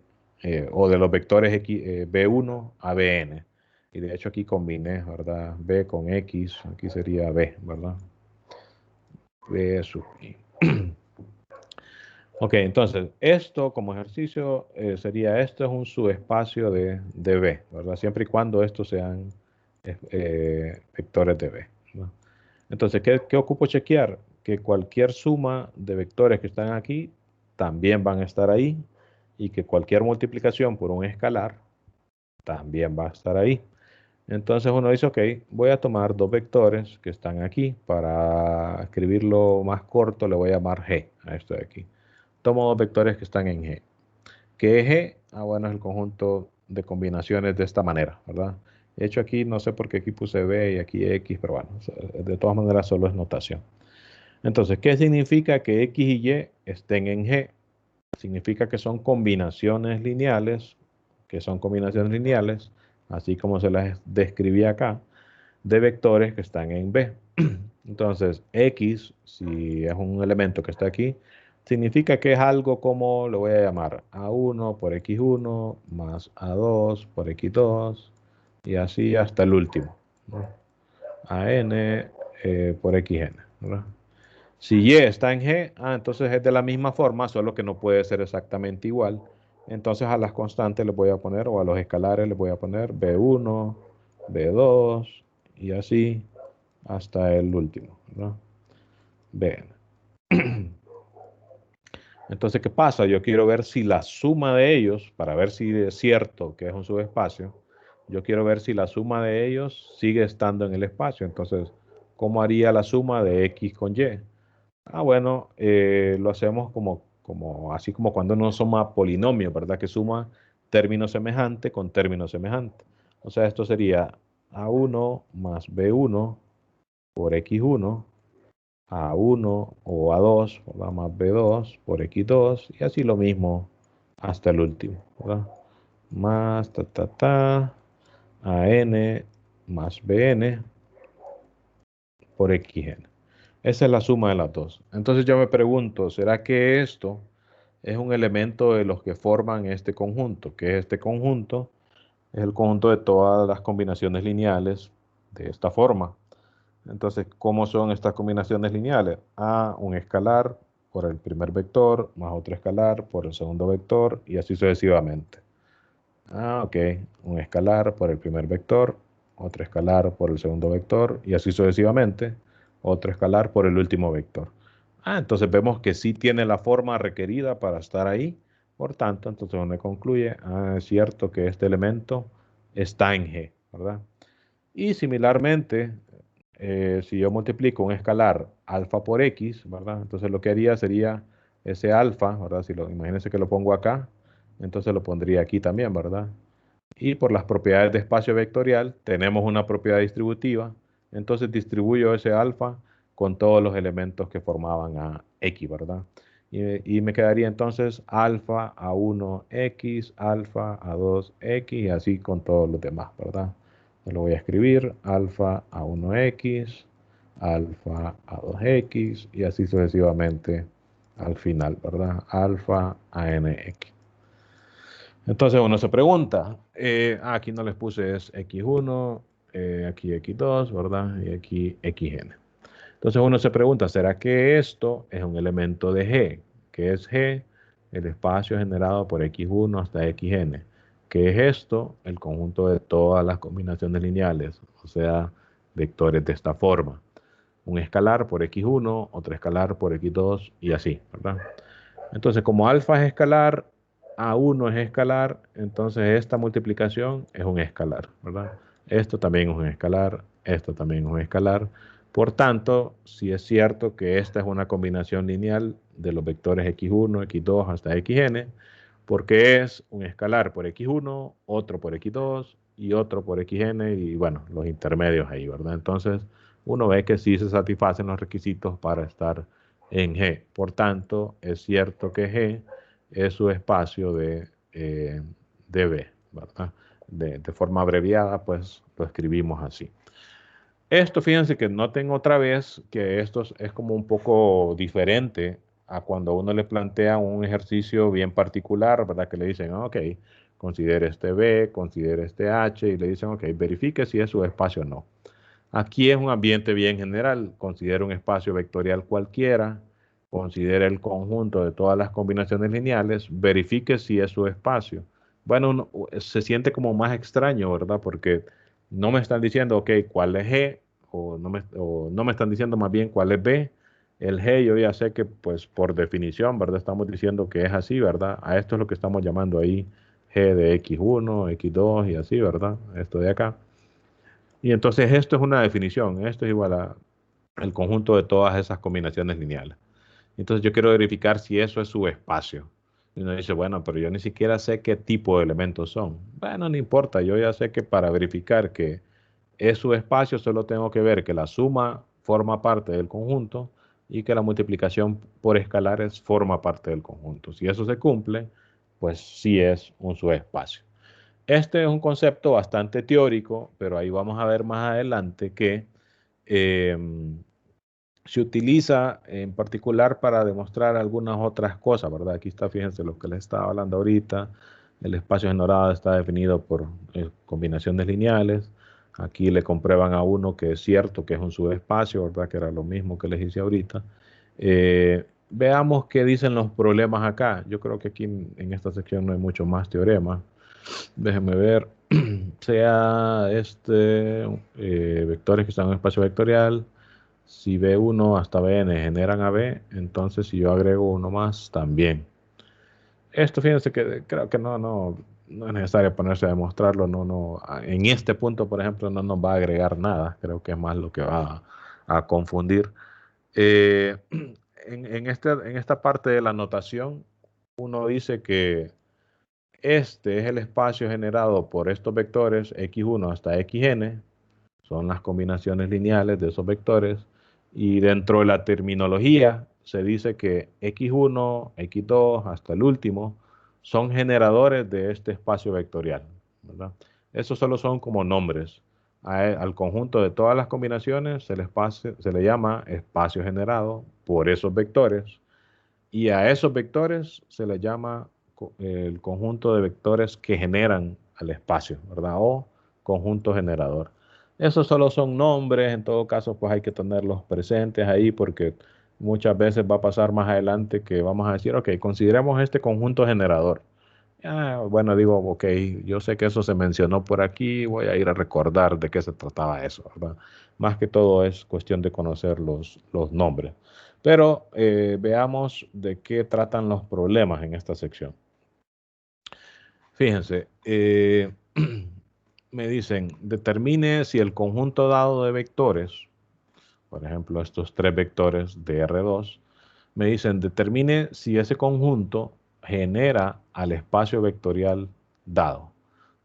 o de los vectores B1 a Bn. Y de hecho aquí combiné, ¿verdad? B con X, aquí sería B, ¿verdad? B sub I. Ok, entonces, esto como ejercicio sería, esto es un subespacio de B, ¿verdad? Siempre y cuando estos sean vectores de B, ¿no? Entonces, ¿qué ocupo chequear? Que cualquier suma de vectores que están aquí también van a estar ahí, y que cualquier multiplicación por un escalar también va a estar ahí. Entonces uno dice, ok, voy a tomar dos vectores que están aquí. Para escribirlo más corto le voy a llamar G a esto de aquí. Tomo dos vectores que están en G. ¿Qué es G? Bueno, es el conjunto de combinaciones de esta manera, ¿verdad? De hecho aquí no sé por qué aquí puse B y aquí X, pero bueno, de todas maneras solo es notación. Entonces, ¿qué significa que X y Y estén en G? Significa que son combinaciones lineales, así como se las describí acá, de vectores que están en B. Entonces, X, si es un elemento que está aquí, significa que es algo como, lo voy a llamar A1 por X1 más A2 por X2 y así hasta el último, ¿no? AN por XN, ¿verdad? Si Y está en G, entonces es de la misma forma, solo que no puede ser exactamente igual. Entonces a las constantes les voy a poner, o a los escalares les voy a poner B1, B2 y así hasta el último, ¿no? Bien. Entonces, ¿qué pasa? Yo quiero ver si la suma de ellos, para ver si es cierto que es un subespacio, yo quiero ver si la suma de ellos sigue estando en el espacio. Entonces, ¿cómo haría la suma de X con Y? Bueno, lo hacemos así como cuando uno suma polinomios, ¿verdad? Que suma término semejante con término semejante. O sea, esto sería A1 más B1 por X1, A1 o A2, ¿verdad? Más B2 por X2, y así lo mismo hasta el último, ¿verdad? Más AN más BN por XN. Esa es la suma de las dos. Entonces yo me pregunto, ¿será que esto es un elemento de los que forman este conjunto? ¿Qué es este conjunto? Es el conjunto de todas las combinaciones lineales de esta forma. Entonces, ¿cómo son estas combinaciones lineales? Un escalar por el primer vector, más otro escalar por el segundo vector, y así sucesivamente. Ok. Un escalar por el primer vector, otro escalar por el segundo vector, y así sucesivamente. Otro escalar por el último vector. Entonces vemos que sí tiene la forma requerida para estar ahí. Por tanto, entonces uno concluye, es cierto que este elemento está en G. ¿verdad? Y similarmente, si yo multiplico un escalar alfa por x, ¿verdad? Entonces lo que haría sería ese alfa, ¿verdad? Imagínense que lo pongo acá, entonces lo pondría aquí también, ¿verdad? Y por las propiedades de espacio vectorial, tenemos una propiedad distributiva, entonces distribuyo ese alfa con todos los elementos que formaban a x, ¿verdad? Y me quedaría entonces alfa a 1x, alfa a 2x y así con todos los demás, ¿verdad? Lo voy a escribir, alfa a 1x, alfa a 2x y así sucesivamente al final, ¿verdad? Alfa a nx. Entonces uno se pregunta, aquí no les puse es x1, aquí x2, ¿verdad? Y aquí xn. Entonces uno se pregunta, ¿será que esto es un elemento de G? ¿Qué es G? El espacio generado por x1 hasta xn. ¿Qué es esto? El conjunto de todas las combinaciones lineales, o sea, vectores de esta forma. Un escalar por x1, otro escalar por x2 y así, ¿verdad? Entonces, como alfa es escalar, A1 es escalar, entonces esta multiplicación es un escalar, ¿verdad? Esto también es un escalar, esto también es un escalar. Por tanto, si es cierto que esta es una combinación lineal de los vectores x1, x2 hasta xn, porque es un escalar por x1, otro por x2 y otro por xn y bueno, los intermedios ahí, ¿verdad? Entonces, uno ve que sí se satisfacen los requisitos para estar en G. Por tanto, es cierto que G es su espacio de B, ¿verdad? De forma abreviada, pues lo escribimos así. Esto, fíjense que noten otra vez que esto es como un poco diferente a cuando uno le plantea un ejercicio bien particular, ¿verdad? Que le dicen, ok, considere este B, considere este H, y le dicen, ok, verifique si es su espacio o no. Aquí es un ambiente bien general, considere un espacio vectorial cualquiera, considere el conjunto de todas las combinaciones lineales, verifique si es su espacio. Bueno, se siente como más extraño, ¿verdad? Porque no me están diciendo, ok, cuál es G, o no me están diciendo más bien cuál es B. El G yo ya sé que, pues, por definición, ¿verdad? Estamos diciendo que es así, ¿verdad? A esto es lo que estamos llamando ahí G de X1, X2 y así, ¿verdad? Esto de acá. Y entonces esto es una definición, esto es igual al conjunto de todas esas combinaciones lineales. Entonces yo quiero verificar si eso es su espacio. Y uno dice, bueno, pero yo ni siquiera sé qué tipo de elementos son. Bueno, no importa, yo ya sé que para verificar que es su espacio solo tengo que ver que la suma forma parte del conjunto y que la multiplicación por escalares forma parte del conjunto. Si eso se cumple, pues sí es un subespacio. Este es un concepto bastante teórico, pero ahí vamos a ver más adelante que eh, se utiliza en particular para demostrar algunas otras cosas, ¿verdad? Aquí está, fíjense lo que les estaba hablando ahorita. El espacio generado está definido por combinaciones lineales. Aquí le comprueban a uno que es cierto que es un subespacio, ¿verdad? Que era lo mismo que les hice ahorita. Veamos qué dicen los problemas acá. Yo creo que aquí en esta sección no hay mucho más teorema. Déjenme ver. Sea vectores que están en un espacio vectorial. Si B1 hasta Bn generan a B, entonces si yo agrego uno más, también. Esto, fíjense que creo que no es necesario ponerse a demostrarlo. En este punto, por ejemplo, no nos va a agregar nada. Creo que es más lo que va a confundir. En esta parte de la notación, uno dice que este es el espacio generado por estos vectores x1 hasta xn, son las combinaciones lineales de esos vectores, y dentro de la terminología se dice que x1, x2 hasta el último son generadores de este espacio vectorial, ¿verdad? Esos solo son como nombres. Al conjunto de todas las combinaciones se le llama espacio generado por esos vectores, y a esos vectores se les llama el conjunto de vectores que generan al espacio, ¿verdad? O conjunto generador. Esos solo son nombres, en todo caso pues hay que tenerlos presentes ahí porque muchas veces va a pasar más adelante que vamos a decir, ok, consideremos este conjunto generador. Bueno, digo, ok, yo sé que eso se mencionó por aquí, voy a ir a recordar de qué se trataba eso, ¿verdad? Más que todo es cuestión de conocer los nombres. Pero veamos de qué tratan los problemas en esta sección. Fíjense, me dicen, determine si el conjunto dado de vectores, por ejemplo, estos 3 vectores de R2, me dicen, determine si ese conjunto genera al espacio vectorial dado.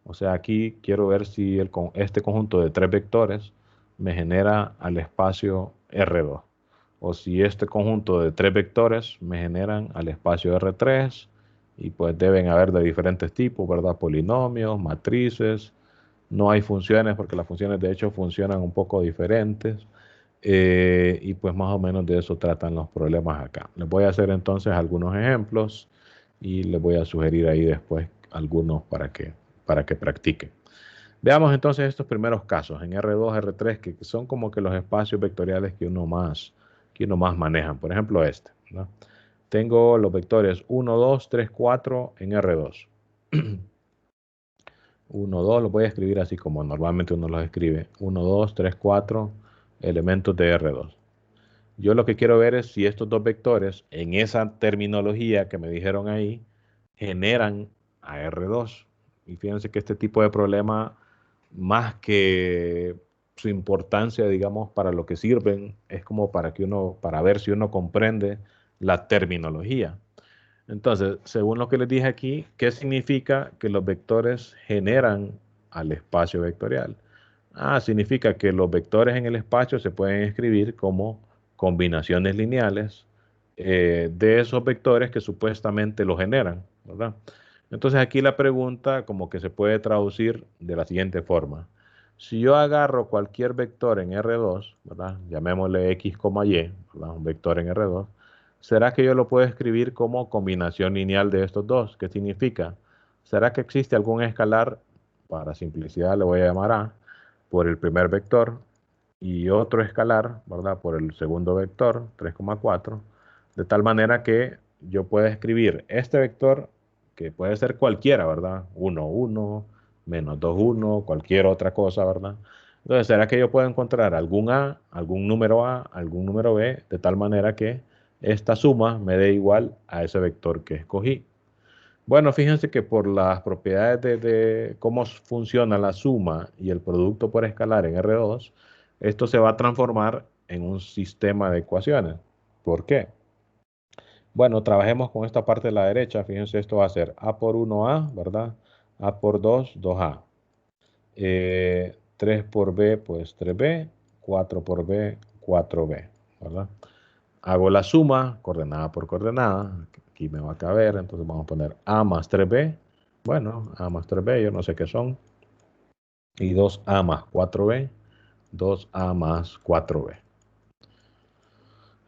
O sea, aquí quiero ver si este conjunto de 3 vectores me genera al espacio R2. O si este conjunto de 3 vectores me generan al espacio R3. Y pues deben haber de diferentes tipos, ¿verdad? Polinomios, matrices. No hay funciones porque las funciones de hecho funcionan un poco diferentes. Y pues más o menos de eso tratan los problemas acá. Les voy a hacer entonces algunos ejemplos y les voy a sugerir ahí después algunos para que practiquen. Veamos entonces estos primeros casos en R2, R3, que son como que los espacios vectoriales que uno más maneja. Por ejemplo, este, ¿no? Tengo los vectores 1, 2, 3, 4 en R2. 1, 2, los voy a escribir así como normalmente uno los escribe. 1, 2, 3, 4 elementos de R2. Yo lo que quiero ver es si estos dos vectores, en esa terminología que me dijeron ahí, generan a R2. Y fíjense que este tipo de problema, más que su importancia, digamos, para lo que sirven, es como para ver si uno comprende la terminología. Entonces, según lo que les dije aquí, ¿qué significa que los vectores generan al espacio vectorial? Significa que los vectores en el espacio se pueden escribir como combinaciones lineales de esos vectores que supuestamente lo generan, ¿verdad? Entonces aquí la pregunta como que se puede traducir de la siguiente forma. Si yo agarro cualquier vector en R2, ¿verdad? Llamémosle X, Y, ¿verdad? Un vector en R2. ¿Será que yo lo puedo escribir como combinación lineal de estos dos? ¿Qué significa? ¿Será que existe algún escalar? Para simplicidad le voy a llamar A por el primer vector y otro escalar, ¿verdad? Por el segundo vector, 3,4, de tal manera que yo pueda escribir este vector, que puede ser cualquiera, ¿verdad? 1, 1, menos 2, 1, cualquier otra cosa, ¿verdad? Entonces, ¿será que yo puedo encontrar algún A, algún número A, algún número B, de tal manera que esta suma me dé igual a ese vector que escogí? Bueno, fíjense que por las propiedades de cómo funciona la suma y el producto por escalar en R2, esto se va a transformar en un sistema de ecuaciones. ¿Por qué? Bueno, trabajemos con esta parte de la derecha. Fíjense, esto va a ser A por 1A, ¿verdad? A por 2, 2A. 3 por B, pues 3B. 4 por B, 4B, ¿verdad? Hago la suma, coordenada por coordenada. Aquí me va a caber, entonces vamos a poner A más 3B. Bueno, A más 3B, yo no sé qué son. Y 2A más 4B. 2A más 4B.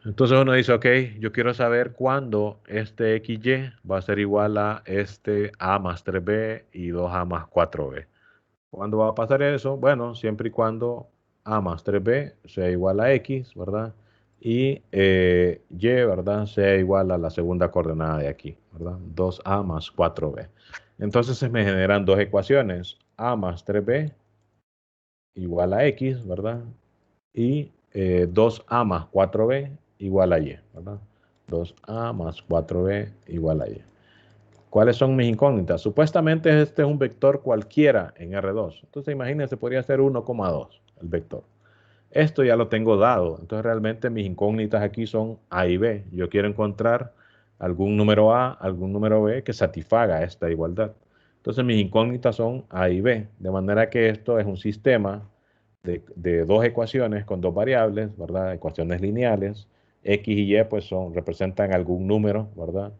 Entonces uno dice, ok, yo quiero saber cuándo este XY va a ser igual a este A más 3B y 2A más 4B. ¿Cuándo va a pasar eso? Bueno, siempre y cuando A más 3B sea igual a X, ¿verdad? Y Y, ¿verdad? Sea igual a la segunda coordenada de aquí, ¿verdad? 2A más 4B. Entonces se me generan dos ecuaciones. A más 3B igual a X, ¿verdad? Y 2A más 4B igual a Y, ¿verdad? 2A más 4B igual a Y. ¿Cuáles son mis incógnitas? Supuestamente este es un vector cualquiera en R2. Entonces imagínense, podría ser 1,2 el vector. Esto ya lo tengo dado. Entonces realmente mis incógnitas aquí son A y B. Yo quiero encontrar algún número A, algún número B que satisfaga esta igualdad. Entonces mis incógnitas son A y B. De manera que esto es un sistema de dos ecuaciones con dos variables, ¿verdad? Ecuaciones lineales. X y Y pues representan algún número, ¿verdad?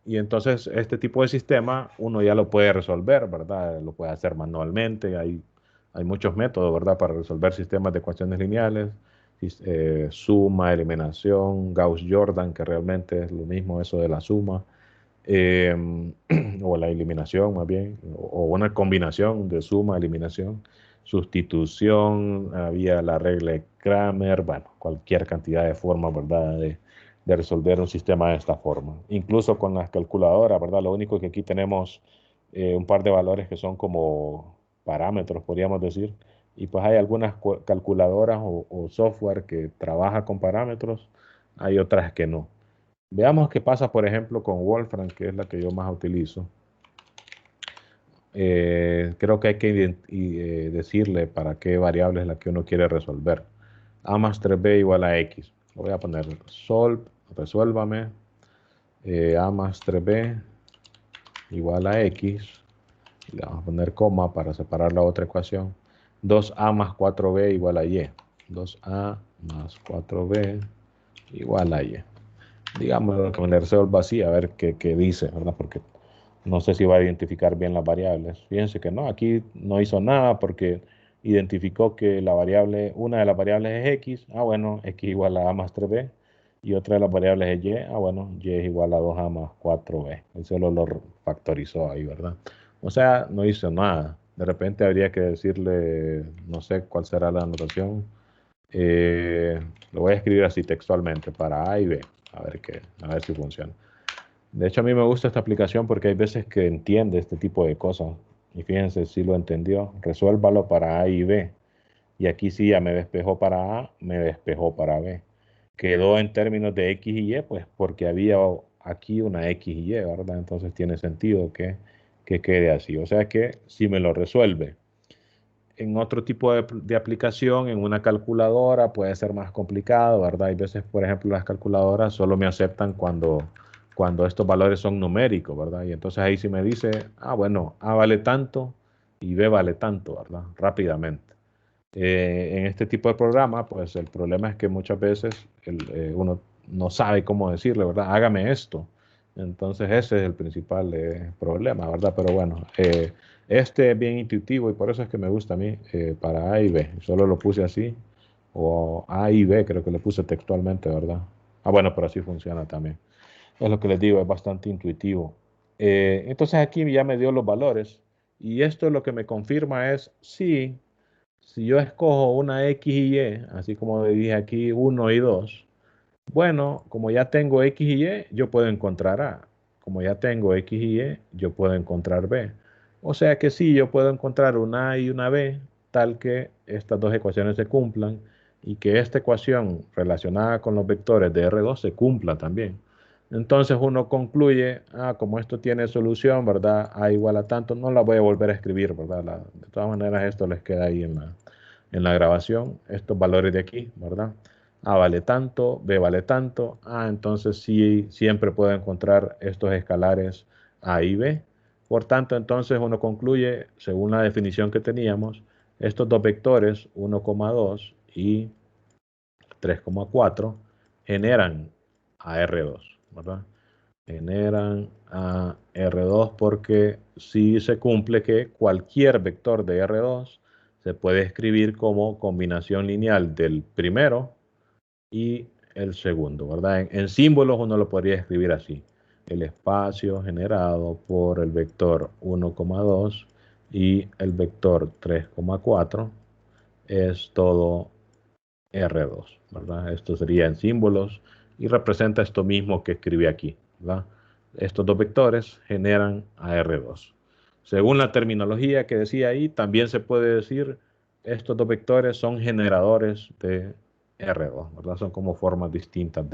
Y entonces este tipo de sistema uno ya lo puede resolver, ¿verdad? Lo puede hacer manualmente. Hay muchos métodos, ¿verdad? Para resolver sistemas de ecuaciones lineales. Suma, eliminación, Gauss-Jordan, que realmente es lo mismo eso de la suma. O la eliminación más bien, o una combinación de suma, eliminación, sustitución, había la regla de Kramer, bueno, cualquier cantidad de formas, ¿verdad? De resolver un sistema de esta forma. Incluso con las calculadoras, ¿verdad? Lo único que aquí tenemos un par de valores que son como parámetros, podríamos decir. Y pues hay algunas calculadoras o software que trabaja con parámetros, hay otras que no. Veamos qué pasa, por ejemplo, con Wolfram, que es la que yo más utilizo. creo que hay que decirle para qué variable es la que uno quiere resolver. A más 3b igual a x. Lo voy a poner solve, resuélvame. A más 3b igual a x. Y le vamos a poner coma para separar la otra ecuación. 2a más 4b igual a y. 2a más 4b igual a y. Digamos que me le resuelva así, a ver qué dice, ¿verdad? Porque no sé si va a identificar bien las variables. Fíjense que no, aquí no hizo nada porque identificó que la variable, una de las variables es x. Ah, bueno, x igual a más 3b. Y otra de las variables es y. Ah, bueno, y es igual a 2a más 4b. Él solo lo factorizó ahí, ¿verdad? O sea, no hizo nada. De repente habría que decirle, no sé cuál será la anotación. Lo voy a escribir así textualmente para A y B. A ver si funciona. De hecho, a mí me gusta esta aplicación porque hay veces que entiende este tipo de cosas. Y fíjense si lo entendió. Resuélvalo para A y B. Y aquí sí ya me despejó para A, me despejó para B. Quedó en términos de X y Y, pues porque había aquí una X y Y, ¿verdad? Entonces tiene sentido que quede así. O sea que si me lo resuelve en otro tipo de aplicación, en una calculadora, puede ser más complicado, ¿verdad? Hay veces, por ejemplo, las calculadoras solo me aceptan cuando estos valores son numéricos, ¿verdad? Y entonces ahí sí me dice, ah, bueno, A vale tanto y B vale tanto, ¿verdad? Rápidamente. En este tipo de programa, pues el problema es que muchas veces uno no sabe cómo decirle, ¿verdad? Hágame esto. Entonces ese es el principal problema, ¿verdad? Pero bueno, este es bien intuitivo y por eso es que me gusta a mí para A y B. Solo lo puse así, o A y B creo que le puse textualmente, ¿verdad? Ah, bueno, pero así funciona también. Es lo que les digo, es bastante intuitivo. Entonces aquí ya me dio los valores y esto lo que me confirma es, sí, si yo escojo una X y Y, así como dije aquí 1 y 2, bueno, como ya tengo X y Y, yo puedo encontrar A. Como ya tengo X y Y, yo puedo encontrar B. O sea que sí, yo puedo encontrar una A y una B, tal que estas dos ecuaciones se cumplan y que esta ecuación relacionada con los vectores de R2 se cumpla también. Entonces uno concluye, como esto tiene solución, ¿verdad? A igual a tanto, no la voy a volver a escribir, ¿verdad? De todas maneras, esto les queda ahí en la grabación, estos valores de aquí, ¿verdad? A vale tanto, B vale tanto. Entonces sí, siempre puedo encontrar estos escalares A y B. Por tanto, entonces uno concluye, según la definición que teníamos, estos dos vectores, 1,2 y 3,4, generan a R2, ¿verdad? Generan a R2 porque sí se cumple que cualquier vector de R2 se puede escribir como combinación lineal del primero y el segundo, ¿verdad? En símbolos uno lo podría escribir así. El espacio generado por el vector 1,2 y el vector 3,4 es todo R2, ¿verdad? Esto sería en símbolos y representa esto mismo que escribí aquí, ¿verdad? Estos dos vectores generan a R2. Según la terminología que decía ahí, también se puede decir estos dos vectores son generadores de R2, ¿verdad? Son como formas distintas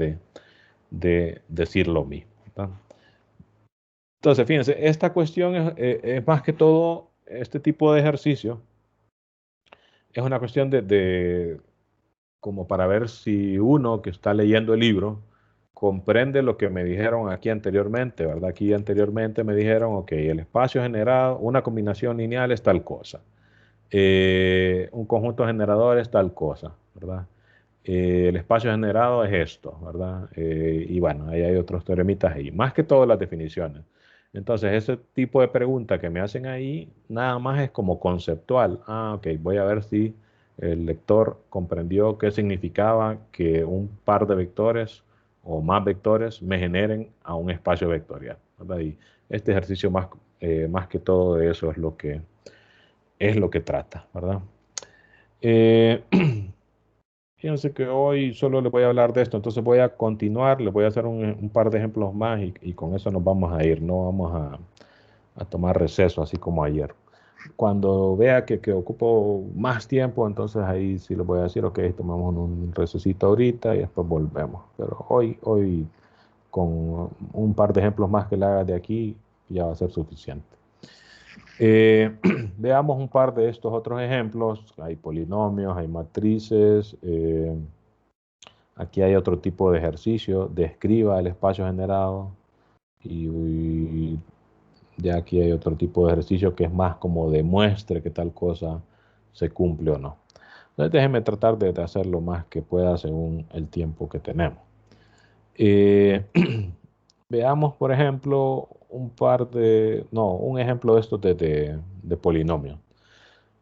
de decir lo mismo, ¿verdad? Entonces, fíjense, esta cuestión es más que todo, este tipo de ejercicio, es una cuestión como para ver si uno que está leyendo el libro comprende lo que me dijeron aquí anteriormente, ¿verdad? Aquí anteriormente me dijeron, ok, el espacio generado, una combinación lineal es tal cosa, un conjunto generador es tal cosa, ¿verdad? El espacio generado es esto, ¿verdad? Y bueno, ahí hay otros teoremitas ahí, más que todas las definiciones. Entonces, ese tipo de pregunta que me hacen ahí, nada más es como conceptual. Ok, voy a ver si el lector comprendió qué significaba que un par de vectores o más vectores me generen a un espacio vectorial, ¿verdad? Y este ejercicio más que todo de eso es lo que trata, ¿verdad? Eh, Fíjense que hoy solo les voy a hablar de esto, entonces voy a continuar, les voy a hacer un par de ejemplos más y con eso nos vamos a ir, no vamos a tomar receso así como ayer. Cuando vea que ocupo más tiempo, entonces ahí sí les voy a decir, ok, tomamos un recesito ahorita y después volvemos. Pero hoy con un par de ejemplos más que le haga de aquí ya va a ser suficiente. Veamos un par de estos otros ejemplos. Hay polinomios, hay matrices. Aquí hay otro tipo de ejercicio. Describa el espacio generado. Y ya aquí hay otro tipo de ejercicio que es más como demuestre que tal cosa se cumple o no. Entonces déjenme tratar de hacer lo más que pueda según el tiempo que tenemos. Veamos, por ejemplo, un ejemplo de estos de polinomio.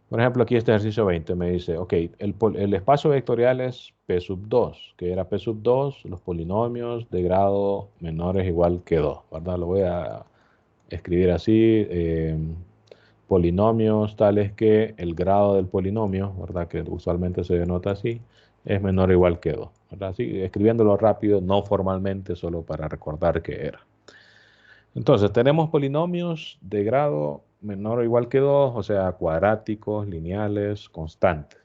Por ejemplo, aquí este ejercicio 20 me dice, ok, el espacio vectorial es P sub 2, que era P sub 2, los polinomios de grado menor o igual que 2, ¿verdad? Lo voy a escribir así, polinomios tales que el grado del polinomio, ¿verdad? Que usualmente se denota así, es menor o igual que 2, ¿verdad? Así, escribiéndolo rápido, no formalmente, solo para recordar qué era. Entonces, tenemos polinomios de grado menor o igual que 2, o sea, cuadráticos, lineales, constantes.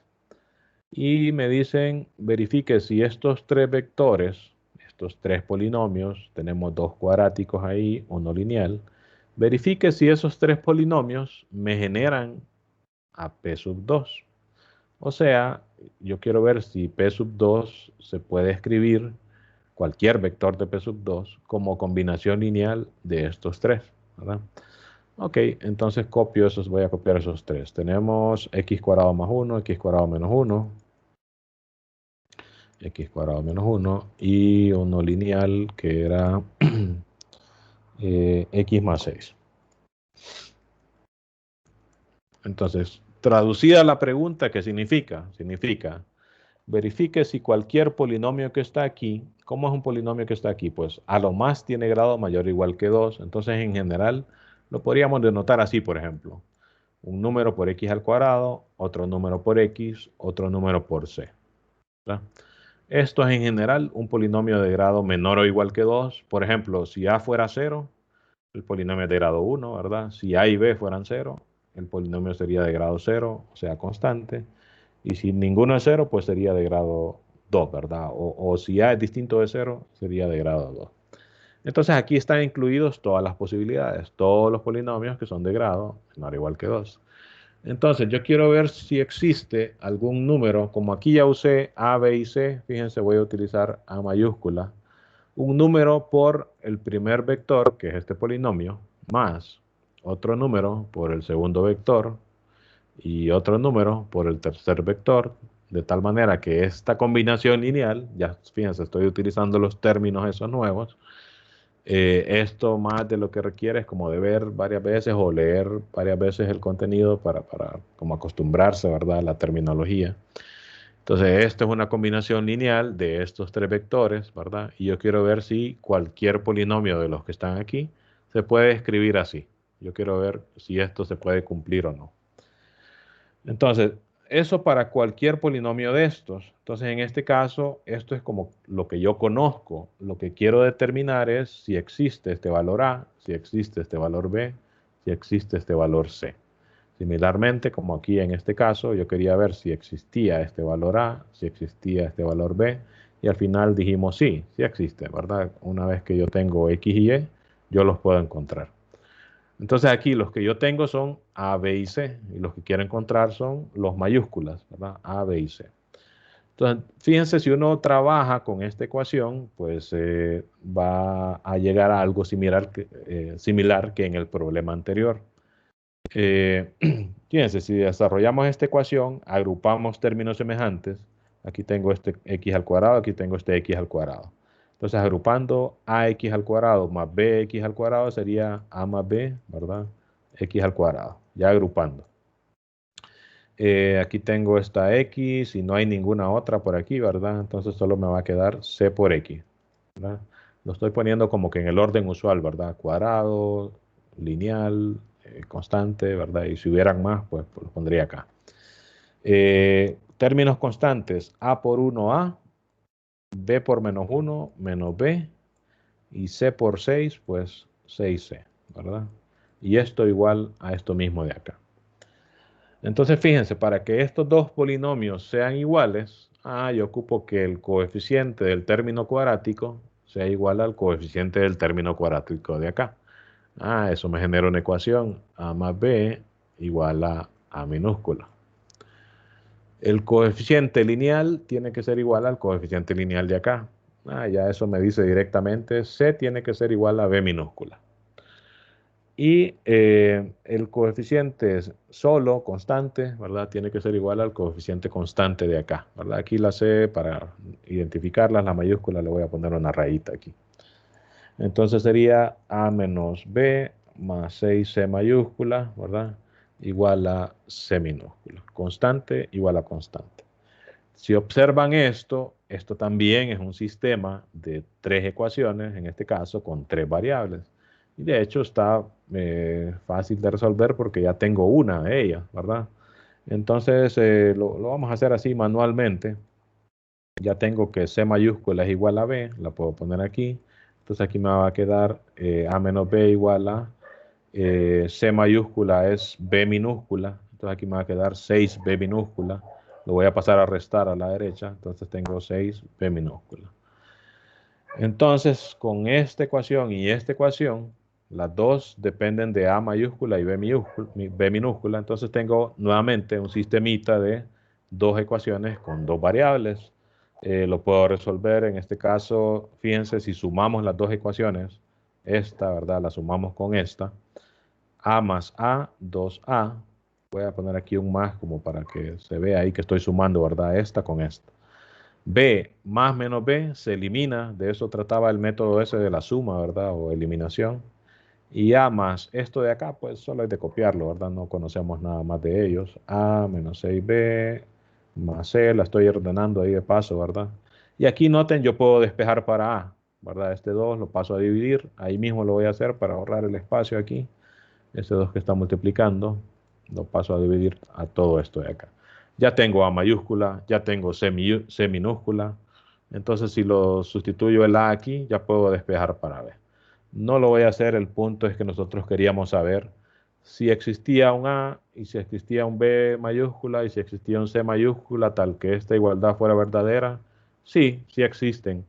Y me dicen, verifique si estos tres vectores, estos tres polinomios, tenemos dos cuadráticos ahí, uno lineal, verifique si esos tres polinomios me generan a P sub 2. O sea, yo quiero ver si P sub 2 se puede escribir, cualquier vector de P sub 2, como combinación lineal de estos tres, ¿verdad? Ok, entonces voy a copiar esos tres. Tenemos x cuadrado más 1, x cuadrado menos 1, x cuadrado menos 1 y uno lineal que era x más 6. Entonces, traducida la pregunta, ¿qué significa? Significa, verifique si cualquier polinomio que está aquí, ¿cómo es un polinomio que está aquí? Pues a lo más tiene grado mayor o igual que 2. Entonces, en general, lo podríamos denotar así, por ejemplo. Un número por x al cuadrado, otro número por x, otro número por c, ¿verdad? Esto es en general un polinomio de grado menor o igual que 2. Por ejemplo, si a fuera 0, el polinomio es de grado 1, ¿verdad? Si a y b fueran 0, el polinomio sería de grado 0, o sea, constante. Y si ninguno es 0, pues sería de grado 2, ¿verdad? O si a es distinto de 0, sería de grado 2. Entonces aquí están incluidos todas las posibilidades, todos los polinomios que son de grado menor o igual que 2. Entonces, yo quiero ver si existe algún número, como aquí ya usé A, B y C, fíjense, voy a utilizar A mayúscula, un número por el primer vector, que es este polinomio, más otro número por el segundo vector y otro número por el tercer vector, de tal manera que esta combinación lineal, ya fíjense, estoy utilizando los términos esos nuevos, esto más de lo que requiere es como de ver varias veces o leer varias veces el contenido para como acostumbrarse, ¿verdad?, a la terminología. Entonces, esto es una combinación lineal de estos tres vectores, ¿verdad? Y yo quiero ver si cualquier polinomio de los que están aquí se puede escribir así. Yo quiero ver si esto se puede cumplir o no. Entonces, eso para cualquier polinomio de estos. Entonces, en este caso, esto es como lo que yo conozco. Lo que quiero determinar es si existe este valor A, si existe este valor B, si existe este valor C. Similarmente, como aquí en este caso, yo quería ver si existía este valor A, si existía este valor B, y al final dijimos sí, sí existe, ¿verdad? Una vez que yo tengo X y Y, yo los puedo encontrar. Entonces aquí los que yo tengo son A, B y C, y los que quiero encontrar son los mayúsculas, ¿verdad? A, B y C. Entonces, fíjense, si uno trabaja con esta ecuación, pues va a llegar a algo similar que en el problema anterior. Fíjense, si desarrollamos esta ecuación, agrupamos términos semejantes, aquí tengo este x al cuadrado, aquí tengo este x al cuadrado. Entonces, agrupando ax al cuadrado más bx al cuadrado sería a más b, ¿verdad? X al cuadrado, ya agrupando. Aquí tengo esta x y no hay ninguna otra por aquí, ¿verdad? Entonces solo me va a quedar c por x, ¿verdad? Lo estoy poniendo como que en el orden usual, ¿verdad? Cuadrado, lineal, constante, ¿verdad? Y si hubieran más, pues lo pondría acá. Términos constantes, a por 1a, b por menos 1, menos b, y c por 6, pues 6c, ¿verdad? Y esto igual a esto mismo de acá. Entonces, fíjense, para que estos dos polinomios sean iguales, yo ocupo que el coeficiente del término cuadrático sea igual al coeficiente del término cuadrático de acá. Eso me genera una ecuación. A más B igual a A minúscula. El coeficiente lineal tiene que ser igual al coeficiente lineal de acá. Ya eso me dice directamente, C tiene que ser igual a B minúscula. Y el coeficiente solo, constante, ¿verdad? Tiene que ser igual al coeficiente constante de acá, ¿verdad? Aquí la C, para identificarlas, la mayúscula, le voy a poner una rayita aquí. Entonces sería A menos B más 6C mayúscula, ¿verdad? Igual a C minúscula. Constante igual a constante. Si observan esto también es un sistema de 3 ecuaciones, en este caso con 3 variables. Y de hecho está fácil de resolver porque ya tengo una de ellas, ¿verdad? Entonces lo vamos a hacer así manualmente. Ya tengo que C mayúscula es igual a B, la puedo poner aquí. Entonces aquí me va a quedar A menos B igual a C mayúscula es B minúscula. Entonces aquí me va a quedar 6B minúscula. Lo voy a pasar a restar a la derecha. Entonces tengo 6B minúscula. Entonces con esta ecuación y esta ecuación, las dos dependen de A mayúscula y B minúscula. Entonces tengo nuevamente un sistemita de dos ecuaciones con dos variables. Lo puedo resolver en este caso. Fíjense, si sumamos las dos ecuaciones, esta, ¿verdad? La sumamos con esta. A más A, 2A. Voy a poner aquí un más como para que se vea ahí que estoy sumando, ¿verdad? Esta con esta. B más menos B se elimina. De eso trataba el método ese de la suma, ¿verdad? O eliminación. Y A más esto de acá, pues solo hay de copiarlo, ¿verdad? No conocemos nada más de ellos. A menos 6B más C, la estoy ordenando ahí de paso, ¿verdad? Y aquí noten, yo puedo despejar para A, ¿verdad? Este 2 lo paso a dividir. Ahí mismo lo voy a hacer para ahorrar el espacio aquí. Este 2 que está multiplicando, lo paso a dividir a todo esto de acá. Ya tengo A mayúscula, ya tengo C minúscula. Entonces, si lo sustituyo el A aquí, ya puedo despejar para B. No lo voy a hacer, el punto es que nosotros queríamos saber si existía un A y si existía un B mayúscula y si existía un C mayúscula, tal que esta igualdad fuera verdadera. Sí, sí existen.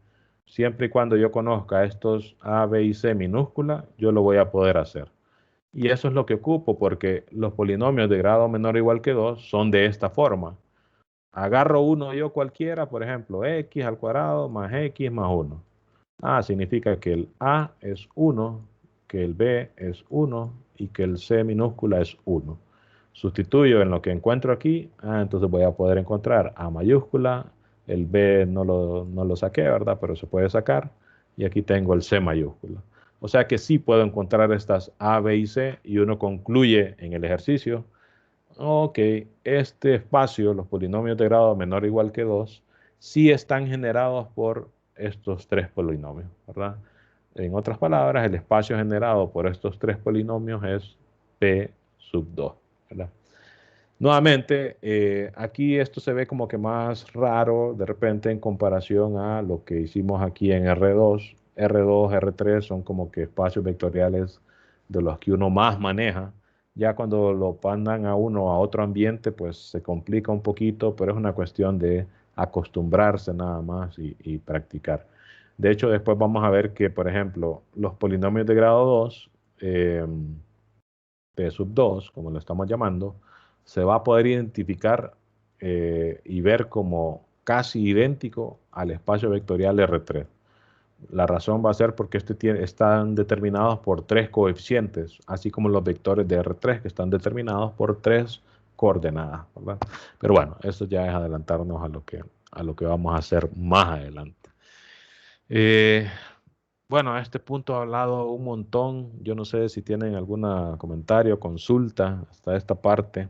Siempre y cuando yo conozca estos A, B y C minúscula, yo lo voy a poder hacer. Y eso es lo que ocupo, porque los polinomios de grado menor o igual que 2 son de esta forma. Agarro uno yo cualquiera, por ejemplo, x al cuadrado más x más 1. Significa que el A es 1, que el B es 1 y que el C minúscula es 1. Sustituyo en lo que encuentro aquí, entonces voy a poder encontrar A mayúscula, el B no lo saqué, ¿verdad? Pero se puede sacar. Y aquí tengo el C mayúscula. O sea que sí puedo encontrar estas A, B y C y uno concluye en el ejercicio. Ok, este espacio, los polinomios de grado menor o igual que 2, sí están generados por estos tres polinomios, ¿verdad? En otras palabras, el espacio generado por estos tres polinomios es P sub 2, ¿verdad? Nuevamente, aquí esto se ve como que más raro de repente en comparación a lo que hicimos aquí en R2. R2, R3 son como que espacios vectoriales de los que uno más maneja. Ya cuando lo mandan a uno a otro ambiente, pues se complica un poquito, pero es una cuestión de acostumbrarse nada más y practicar. De hecho, después vamos a ver que, por ejemplo, los polinomios de grado 2, P sub 2, como lo estamos llamando, se va a poder identificar y ver como casi idéntico al espacio vectorial R3. La razón va a ser porque están determinados por tres coeficientes, así como los vectores de R3 que están determinados por tres coordenadas, ¿verdad? Pero bueno, eso ya es adelantarnos a lo que vamos a hacer más adelante. Bueno, a este punto he hablado un montón. Yo no sé si tienen algún comentario, consulta hasta esta parte.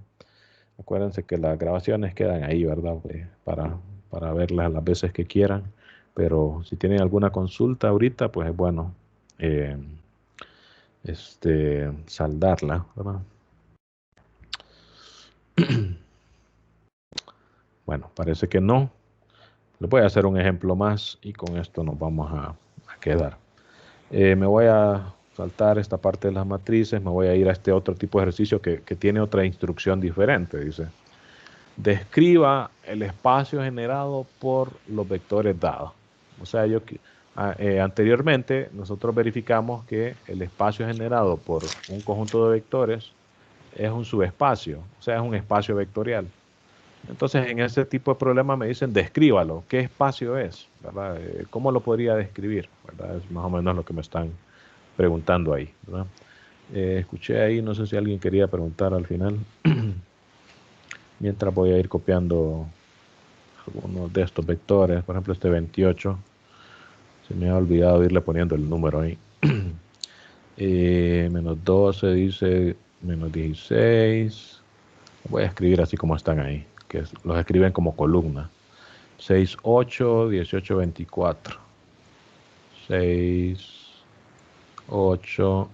Acuérdense que las grabaciones quedan ahí, ¿verdad? Para verlas las veces que quieran. Pero si tienen alguna consulta ahorita, pues es bueno saldarla, ¿verdad? Bueno, parece que no. Les voy a hacer un ejemplo más y con esto nos vamos a quedar. Me voy a saltar esta parte de las matrices, me voy a ir a este otro tipo de ejercicio que tiene otra instrucción diferente. Dice, describa el espacio generado por los vectores dados. O sea, Anteriormente, nosotros verificamos que el espacio generado por un conjunto de vectores es un subespacio, o sea, es un espacio vectorial. Entonces, en ese tipo de problemas me dicen, descríbalo. ¿Qué espacio es? ¿Verdad? ¿Cómo lo podría describir? ¿Verdad? Es más o menos lo que me están preguntando ahí, ¿verdad? Escuché ahí, no sé si alguien quería preguntar al final. Mientras voy a ir copiando algunos de estos vectores. Por ejemplo, este 28. Se me ha olvidado irle poniendo el número ahí. Menos 12 dice menos 16. Voy a escribir así como están ahí, que los escriben como columna. 6, 8, 18, 24. 6, 8.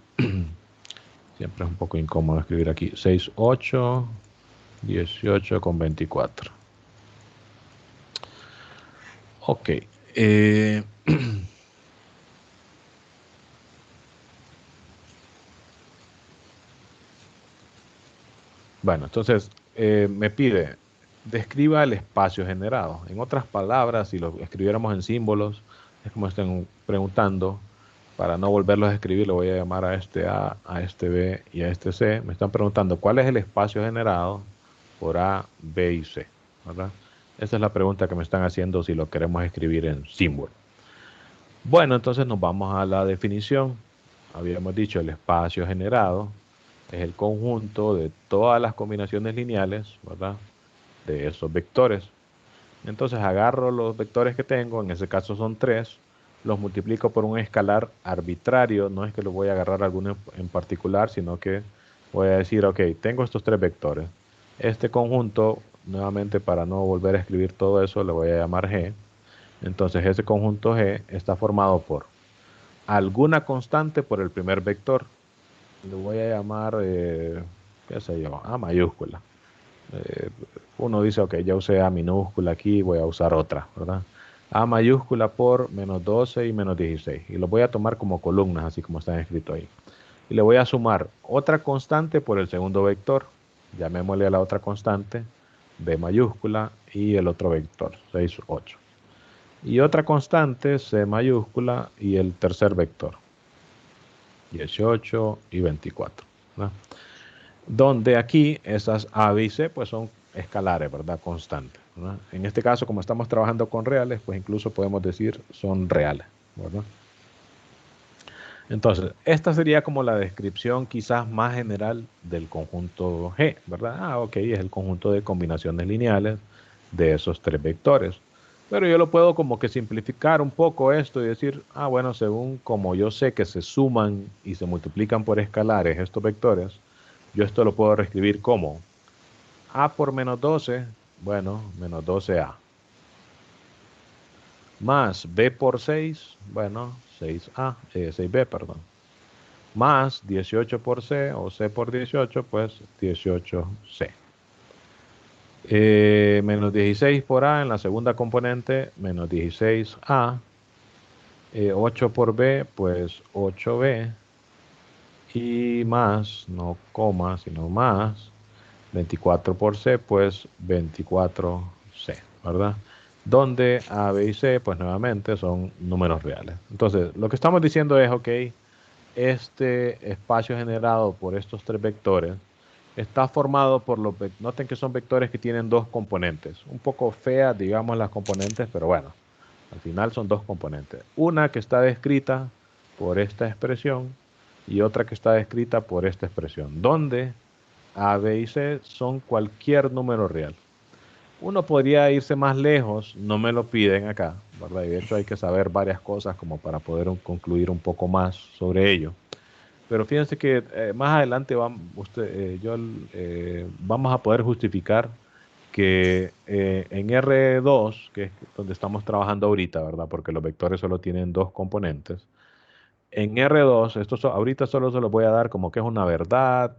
Siempre es un poco incómodo escribir aquí. 6, 8, 18 con 24. Ok. Bueno, entonces me pide, describa el espacio generado. En otras palabras, si lo escribiéramos en símbolos, es como estén preguntando, para no volverlos a escribir, le voy a llamar a este A, a este B y a este C. Me están preguntando, ¿cuál es el espacio generado por A, B y C? ¿Verdad? Esa es la pregunta que me están haciendo si lo queremos escribir en símbolo. Bueno, entonces nos vamos a la definición. Habíamos dicho el espacio generado es el conjunto de todas las combinaciones lineales, ¿verdad? De esos vectores. Entonces agarro los vectores que tengo, en ese caso son 3, los multiplico por un escalar arbitrario, no es que lo voy a agarrar alguno en particular, sino que voy a decir, ok, tengo estos 3 vectores. Este conjunto, nuevamente para no volver a escribir todo eso, le voy a llamar G. Entonces ese conjunto G está formado por alguna constante por el primer vector. Le voy a llamar, qué sé yo, A mayúscula. Uno dice, ok, ya usé A minúscula aquí, voy a usar otra, ¿verdad? A mayúscula por menos 12 y menos 16. Y lo voy a tomar como columnas, así como están escritos ahí. Y le voy a sumar otra constante por el segundo vector. Llamémosle a la otra constante B mayúscula y el otro vector, 6, 8. Y otra constante C mayúscula y el tercer vector, 18 y 24. ¿verdad? Donde aquí esas A, B y C pues son escalares, ¿verdad? Constantes. ¿verdad? En este caso, como estamos trabajando con reales, pues incluso podemos decir son reales, ¿verdad? Entonces, esta sería como la descripción quizás más general del conjunto G, ¿verdad? Ah, ok, es el conjunto de combinaciones lineales de esos 3 vectores. Pero yo lo puedo como que simplificar un poco esto y decir, ah, bueno, según como yo sé que se suman y se multiplican por escalares estos vectores, yo esto lo puedo reescribir como A por menos 12, bueno, menos 12A. Más B por 6, bueno, 6A, 6B, perdón. Más 18 por C, o C por 18, pues 18C. Menos 16 por A en la segunda componente, menos 16A. 8 por B, pues 8B. Y más, no coma, sino más, 24 por C, pues 24C, ¿verdad? Donde A, B y C, pues nuevamente son números reales. Entonces, lo que estamos diciendo es, ok, este espacio generado por estos 3 vectores está formado por los vectores. Noten que son vectores que tienen 2 componentes. Un poco feas, digamos, las componentes, pero bueno, al final son 2 componentes. Una que está descrita por esta expresión y otra que está descrita por esta expresión, donde A, B y C son cualquier número real. Uno podría irse más lejos, no me lo piden acá, ¿verdad? Y de hecho hay que saber varias cosas como para poder concluir un poco más sobre ello. Pero fíjense que más adelante vamos a poder justificar que en R2, que es donde estamos trabajando ahorita, ¿verdad? Porque los vectores solo tienen 2 componentes. En R2, ahorita solo se los voy a dar como que es una verdad,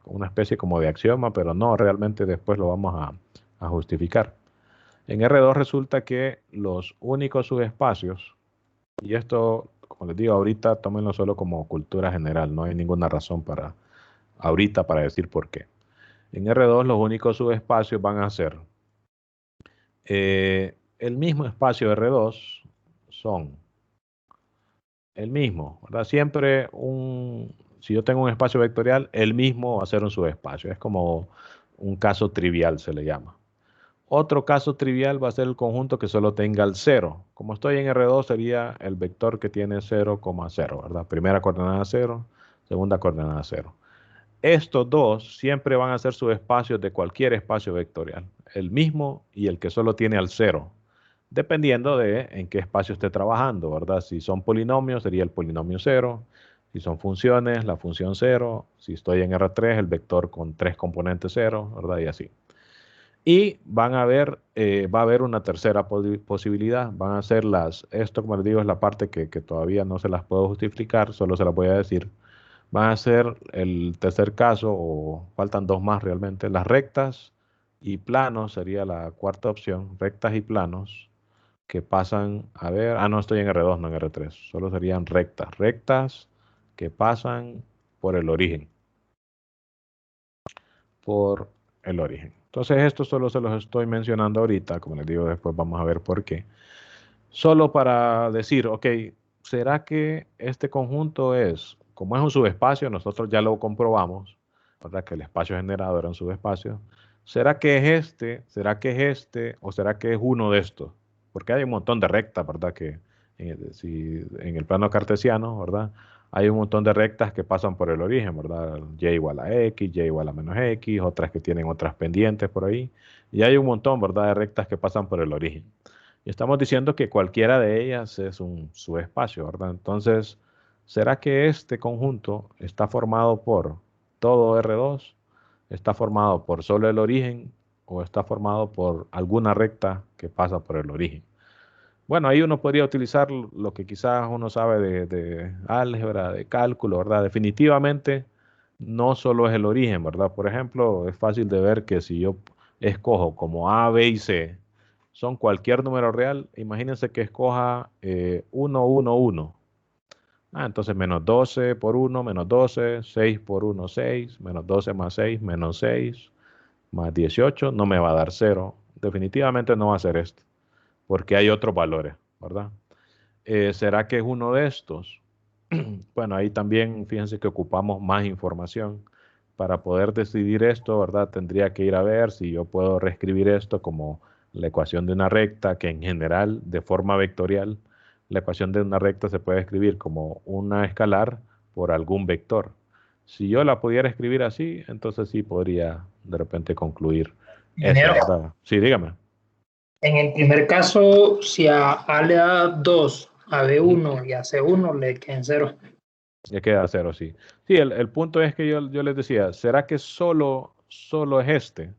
una especie como de axioma, pero no, realmente después lo vamos a justificar. En R2 resulta que los únicos subespacios, y esto, como les digo, ahorita tómenlo solo como cultura general, no hay ninguna razón ahorita para decir por qué. En R2 los únicos subespacios van a ser el mismo espacio R2 son el mismo, ¿verdad? Siempre si yo tengo un espacio vectorial, el mismo va a ser un subespacio. Es como un caso trivial, se le llama. Otro caso trivial va a ser el conjunto que solo tenga el 0. Como estoy en R2, sería el vector que tiene 0,0, ¿verdad? Primera coordenada 0, segunda coordenada 0. Estos dos siempre van a ser subespacios de cualquier espacio vectorial. El mismo y el que solo tiene al 0. Dependiendo de en qué espacio esté trabajando, ¿verdad? Si son polinomios, sería el polinomio 0. Si son funciones, la función 0. Si estoy en R3, el vector con 3 componentes 0, ¿verdad? Y así. Y va a haber una tercera posibilidad. Van a ser esto como les digo es la parte que todavía no se las puedo justificar, solo se las voy a decir. Van a ser el tercer caso, o faltan dos más realmente. Las rectas y planos sería la cuarta opción. Rectas y planos que pasan, no estoy en R2, no en R3. Solo serían rectas. Rectas que pasan por el origen. Por el origen. Entonces esto solo se los estoy mencionando ahorita, como les digo, después vamos a ver por qué. Solo para decir, ok, ¿será que este conjunto como es un subespacio, nosotros ya lo comprobamos, ¿verdad? Que el espacio generado era un subespacio. ¿Será que es este? ¿Será que es este? ¿O será que es uno de estos? Porque hay un montón de rectas, ¿verdad? Que si en el plano cartesiano, ¿verdad? Hay un montón de rectas que pasan por el origen, ¿verdad? Y igual a x, y igual a menos x, otras que tienen otras pendientes por ahí. Y hay un montón, ¿verdad? De rectas que pasan por el origen. Y estamos diciendo que cualquiera de ellas es un subespacio, ¿verdad? Entonces, ¿será que este conjunto está formado por todo R2? ¿Está formado por solo el origen? ¿O está formado por alguna recta que pasa por el origen? Bueno, ahí uno podría utilizar lo que quizás uno sabe de álgebra, de cálculo, ¿verdad? Definitivamente no solo es el origen, ¿verdad? Por ejemplo, es fácil de ver que si yo escojo como A, B y C, son cualquier número real, imagínense que escoja 1, 1, 1. Entonces menos 12 por 1, menos 12, 6 por 1, 6, menos 12 más 6, menos 6, más 18, no me va a dar 0. Definitivamente no va a ser esto, porque hay otros valores, ¿verdad? ¿Será que es uno de estos? Bueno, ahí también fíjense que ocupamos más información. Para poder decidir esto, ¿verdad? Tendría que ir a ver si yo puedo reescribir esto como la ecuación de una recta, que en general, de forma vectorial, la ecuación de una recta se puede escribir como una escalar por algún vector. Si yo la pudiera escribir así, entonces sí podría de repente concluir eso, ¿verdad? Sí, dígame. En el primer caso, si a A le da 2, a B1 y a C1 le quedan 0. Ya queda 0, sí. Sí, el punto es que yo les decía, ¿será que solo es este?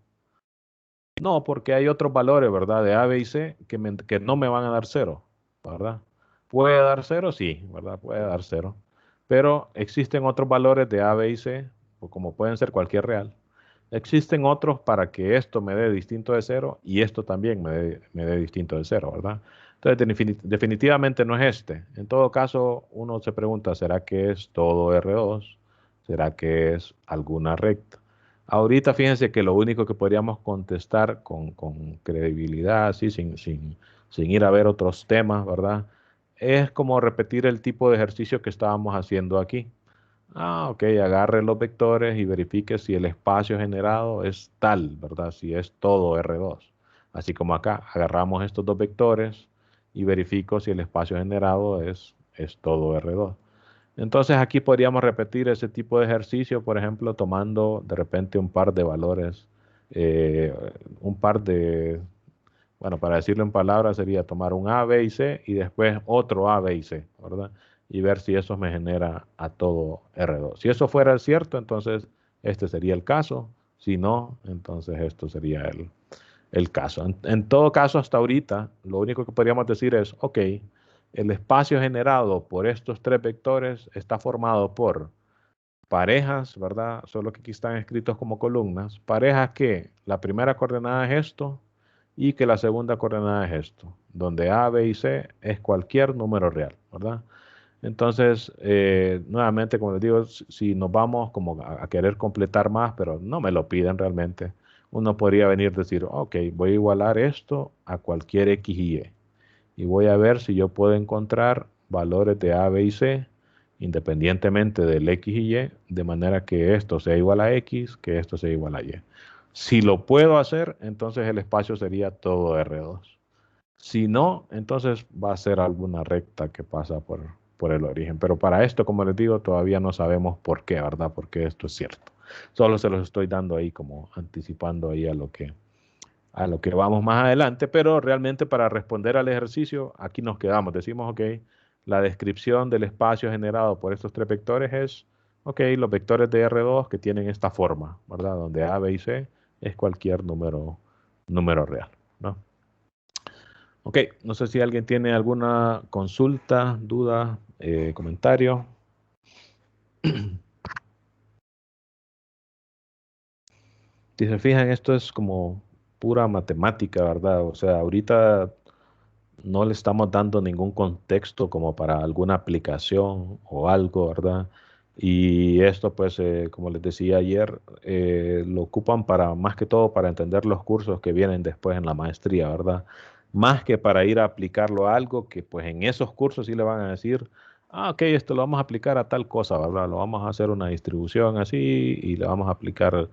No, porque hay otros valores, ¿verdad? De A, B y C que no me van a dar 0, ¿verdad? ¿Puede dar 0? Sí, ¿verdad? Puede dar 0. Pero existen otros valores de A, B y C, o como pueden ser cualquier real. Existen otros para que esto me dé distinto de 0 y esto también me dé distinto de 0, ¿verdad? Entonces, definitivamente no es este. En todo caso, uno se pregunta, ¿será que es todo R2? ¿Será que es alguna recta? Ahorita fíjense que lo único que podríamos contestar con credibilidad, así, sin ir a ver otros temas, ¿verdad? Es como repetir el tipo de ejercicio que estábamos haciendo aquí. Ok, agarre los vectores y verifique si el espacio generado es tal, ¿verdad? Si es todo R2. Así como acá, agarramos estos dos vectores y verifico si el espacio generado es todo R2. Entonces aquí podríamos repetir ese tipo de ejercicio, por ejemplo, tomando de repente un par de valores, eh, bueno, para decirlo en palabras sería tomar un A, B y C y después otro A, B y C, ¿verdad? Y ver si eso me genera a todo R2. Si eso fuera cierto, entonces este sería el caso. Si no, entonces esto sería el caso. En todo caso, hasta ahorita, lo único que podríamos decir es, ok, el espacio generado por estos tres vectores está formado por parejas, ¿verdad? Solo que aquí están escritos como columnas. Parejas que la primera coordenada es esto y que la segunda coordenada es esto, donde A, B y C es cualquier número real, ¿verdad? Entonces, nuevamente, como les digo, si nos vamos como a querer completar más, pero no me lo piden realmente, uno podría venir a decir, ok, voy a igualar esto a cualquier X y Y. Y voy a ver si yo puedo encontrar valores de A, B y C, independientemente del X y Y, de manera que esto sea igual a X, que esto sea igual a Y. Si lo puedo hacer, entonces el espacio sería todo R2. Si no, entonces va a ser alguna recta que pasa por el origen. Pero para esto, como les digo, todavía no sabemos por qué, ¿verdad? Porque esto es cierto. Solo se los estoy dando ahí como anticipando ahí a lo que vamos más adelante, pero realmente para responder al ejercicio, aquí nos quedamos. Decimos, ok, la descripción del espacio generado por estos tres vectores es, ok, los vectores de R2 que tienen esta forma, ¿verdad? Donde A, B y C es cualquier número real, ¿no? Ok, no sé si alguien tiene alguna consulta, duda, comentario. Si se fijan, esto es como pura matemática, ¿verdad? O sea, ahorita no le estamos dando ningún contexto como para alguna aplicación o algo, ¿verdad? Y esto, pues, como les decía ayer, lo ocupan para, más que todo, para entender los cursos que vienen después en la maestría, ¿verdad? Más que para ir a aplicarlo a algo que, pues, en esos cursos sí le van a decir, ah, ok, esto lo vamos a aplicar a tal cosa, ¿verdad? Lo vamos a hacer una distribución así y le vamos a aplicar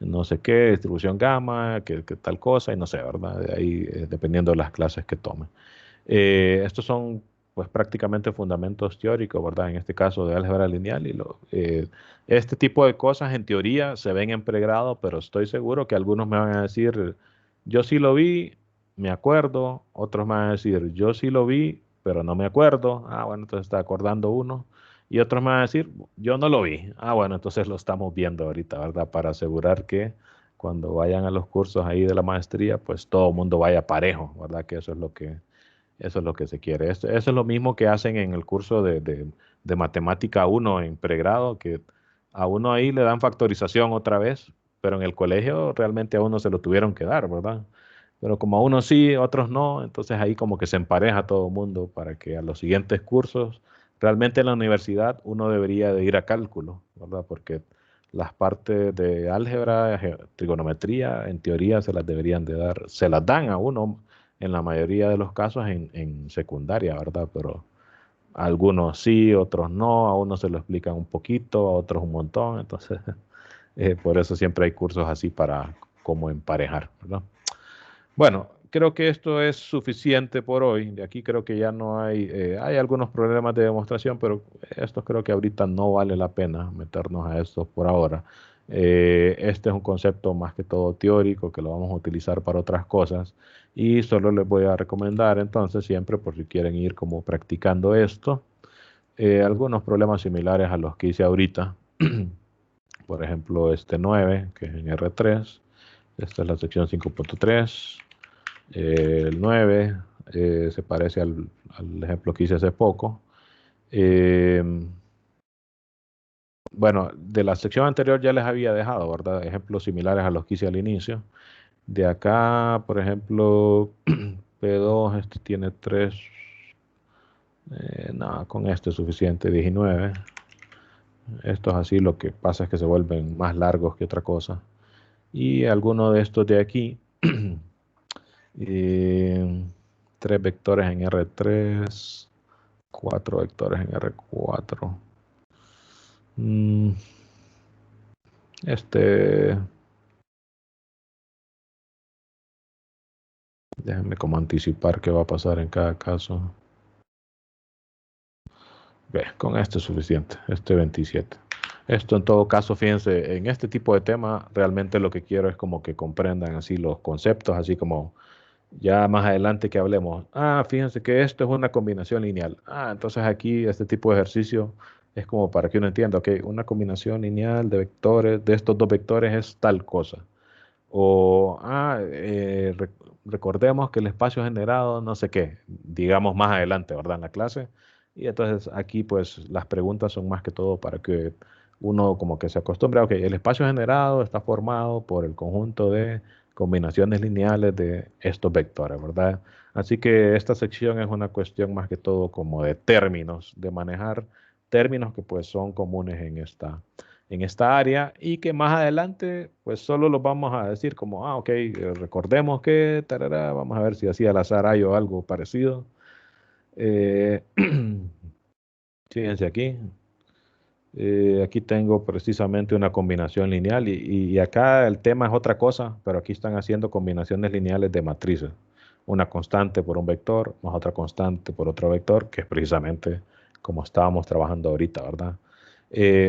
no sé qué, distribución gamma, que tal cosa, y no sé, ¿verdad? De ahí, dependiendo de las clases que tomen. Estos son pues prácticamente fundamentos teóricos, ¿verdad? En este caso de álgebra lineal este tipo de cosas en teoría se ven en pregrado, pero estoy seguro que algunos me van a decir, yo sí lo vi, me acuerdo, otros me van a decir, yo sí lo vi, pero no me acuerdo, ah, bueno, entonces está acordando uno, y otros me van a decir, yo no lo vi, ah, bueno, entonces lo estamos viendo ahorita, ¿verdad? Para asegurar que cuando vayan a los cursos ahí de la maestría, pues todo el mundo vaya parejo, ¿verdad? Que eso es lo que se quiere. Eso es lo mismo que hacen en el curso de Matemática 1 en pregrado, que a uno ahí le dan factorización otra vez, pero en el colegio realmente a uno se lo tuvieron que dar, ¿verdad? Pero como a unos sí, a otros no, entonces ahí como que se empareja todo el mundo para que a los siguientes cursos, realmente en la universidad uno debería de ir a cálculo, ¿verdad? Porque las partes de álgebra, trigonometría, en teoría se las deberían de dar, se las dan a uno en la mayoría de los casos en secundaria, ¿verdad? Pero algunos sí, otros no, a unos se lo explican un poquito, a otros un montón, entonces por eso siempre hay cursos así para como emparejar, ¿verdad? Bueno, creo que esto es suficiente por hoy. De aquí creo que ya no hay algunos problemas de demostración, pero estos creo que ahorita no vale la pena meternos a estos por ahora. Este es un concepto más que todo teórico que lo vamos a utilizar para otras cosas y solo les voy a recomendar entonces siempre por si quieren ir como practicando esto, algunos problemas similares a los que hice ahorita. Por ejemplo, este 9, que es en R3. Esta es la sección 5.3. El 9 se parece al ejemplo que hice hace poco. Bueno, de la sección anterior ya les había dejado, ¿verdad? Ejemplos similares a los que hice al inicio. De acá, por ejemplo, P2, este tiene 3. No, con este es suficiente, 19. Estos así, lo que pasa es que se vuelven más largos que otra cosa. Y alguno de estos de aquí, 3 vectores en R3, 4 vectores en R4. Déjenme como anticipar qué va a pasar en cada caso. Con este es suficiente, este 27. Esto en todo caso, fíjense, en este tipo de tema realmente lo que quiero es como que comprendan así los conceptos, así como ya más adelante que hablemos. Ah, fíjense que esto es una combinación lineal. Ah, entonces aquí este tipo de ejercicio es como para que uno entienda, ok, una combinación lineal de vectores, de estos dos vectores es tal cosa. O, recordemos que el espacio generado, no sé qué, digamos más adelante, ¿verdad? En la clase. Y entonces aquí pues las preguntas son más que todo para que uno como que se acostumbre, ok, el espacio generado está formado por el conjunto de combinaciones lineales de estos vectores, ¿verdad? Así que esta sección es una cuestión más que todo como de términos, de manejar términos que pues son comunes en esta área y que más adelante pues solo los vamos a decir como, ok, recordemos que, tarara, vamos a ver si así al azar hay o algo parecido. Fíjense aquí. Aquí tengo precisamente una combinación lineal y acá el tema es otra cosa, pero aquí están haciendo combinaciones lineales de matrices. Una constante por un vector, más otra constante por otro vector, que es precisamente como estábamos trabajando ahorita, ¿verdad?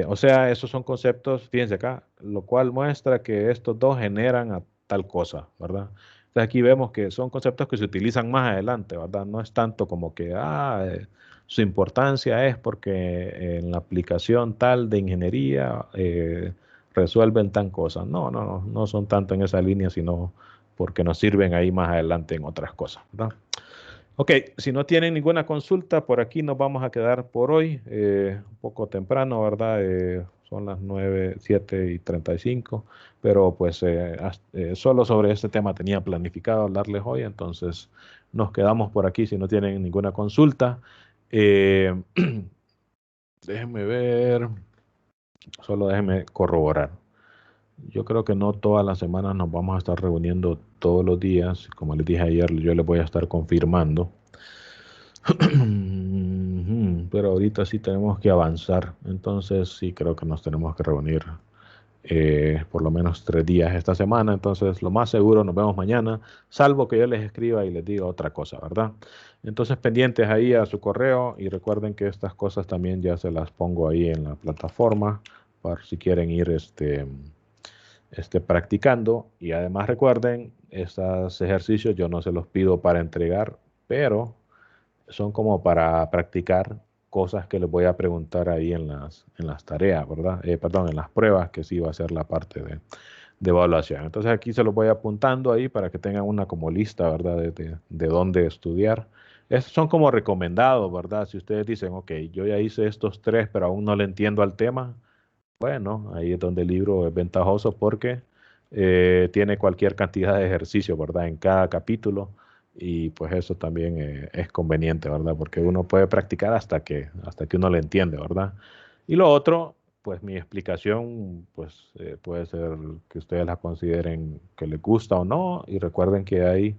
O sea, esos son conceptos, fíjense acá, lo cual muestra que estos dos generan a tal cosa, ¿verdad? Entonces aquí vemos que son conceptos que se utilizan más adelante, ¿verdad? No es tanto como que, su importancia es porque en la aplicación tal de ingeniería resuelven tan cosas. No son tanto en esa línea, sino porque nos sirven ahí más adelante en otras cosas, ¿verdad? Ok, si no tienen ninguna consulta, por aquí nos vamos a quedar por hoy. Un poco temprano, ¿verdad? Son las 9, 7:35, pero pues solo sobre este tema tenía planificado hablarles hoy, entonces nos quedamos por aquí si no tienen ninguna consulta. Eh, déjenme ver, solo déjenme corroborar. Yo creo que no todas las semanas nos vamos a estar reuniendo todos los días. Como les dije ayer, yo les voy a estar confirmando. Pero ahorita sí tenemos que avanzar. Entonces sí creo que nos tenemos que reunir por lo menos 3 días esta semana. Entonces lo más seguro nos vemos mañana, salvo que yo les escriba y les diga otra cosa, ¿verdad? Entonces pendientes ahí a su correo y recuerden que estas cosas también ya se las pongo ahí en la plataforma para si quieren ir practicando. Y además recuerden, estos ejercicios yo no se los pido para entregar, pero son como para practicar cosas que les voy a preguntar ahí en las tareas, ¿verdad? Perdón, en las pruebas, que sí va a ser la parte de evaluación. Entonces aquí se los voy apuntando ahí para que tengan una como lista, ¿verdad? De dónde estudiar. Estos son como recomendados, ¿verdad? Si ustedes dicen, ok, yo ya hice estos 3, pero aún no le entiendo al tema, bueno, ahí es donde el libro es ventajoso porque tiene cualquier cantidad de ejercicios, ¿verdad? En cada capítulo y pues eso también es conveniente, ¿verdad? Porque uno puede practicar hasta que uno le entiende, ¿verdad? Y lo otro, pues mi explicación, pues puede ser que ustedes la consideren que les gusta o no y recuerden que hay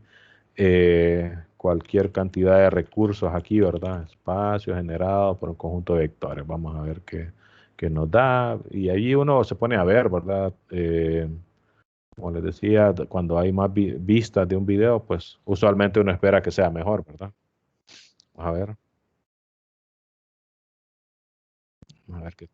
cualquier cantidad de recursos aquí, ¿verdad? Espacio generado por un conjunto de vectores. Vamos a ver qué nos da. Y ahí uno se pone a ver, ¿verdad? Como les decía, cuando hay más vistas de un video, pues usualmente uno espera que sea mejor, ¿verdad? Vamos a ver. A ver qué.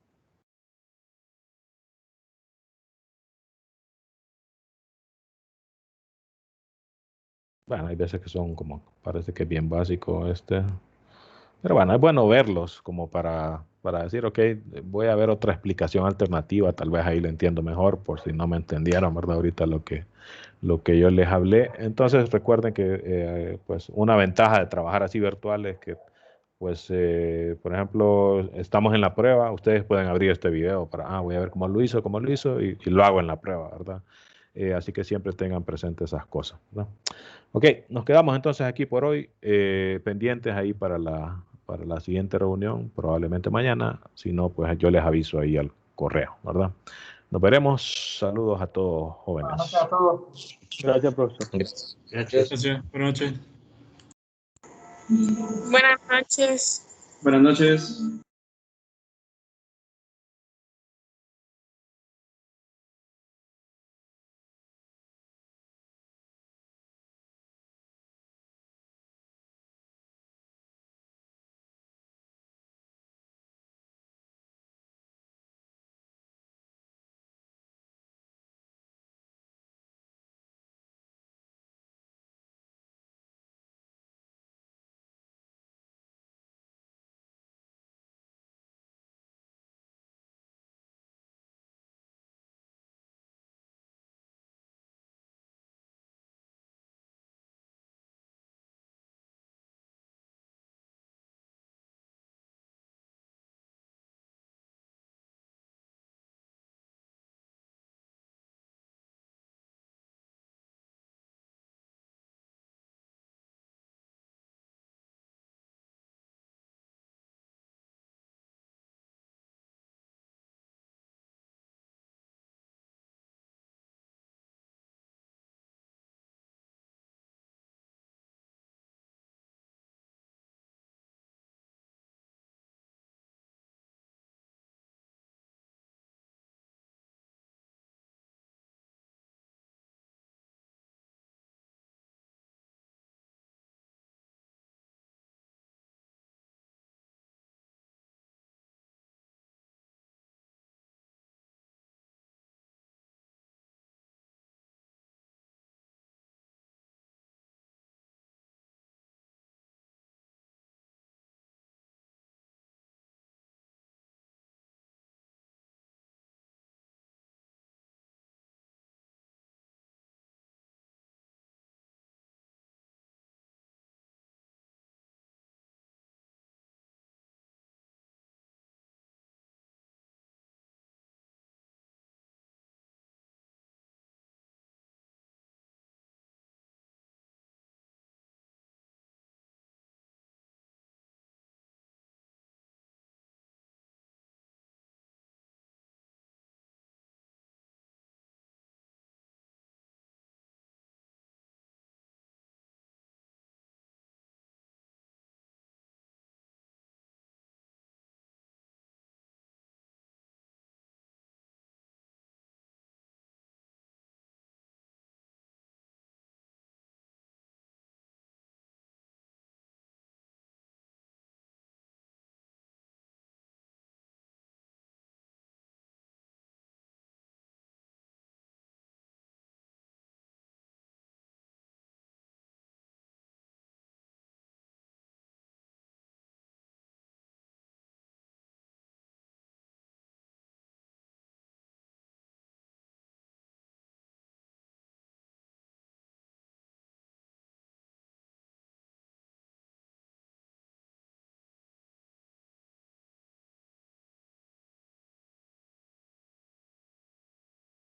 Bueno, hay veces que son como, parece que es bien básico este. Pero bueno, es bueno verlos como para decir, ok, voy a ver otra explicación alternativa, tal vez ahí lo entiendo mejor, por si no me entendieron, ¿verdad? Ahorita lo que yo les hablé. Entonces recuerden que pues una ventaja de trabajar así virtual es que, pues, por ejemplo, estamos en la prueba, ustedes pueden abrir este video para, voy a ver cómo lo hizo y lo hago en la prueba, ¿verdad? Así que siempre tengan presentes esas cosas, ¿no? Ok, nos quedamos entonces aquí por hoy, pendientes ahí para la siguiente reunión, probablemente mañana. Si no, pues yo les aviso ahí al correo, ¿verdad? Nos veremos. Saludos a todos, jóvenes. Buenas noches a todos. Gracias, profesor. Gracias. Gracias. Buenas noches. Buenas noches. Buenas noches.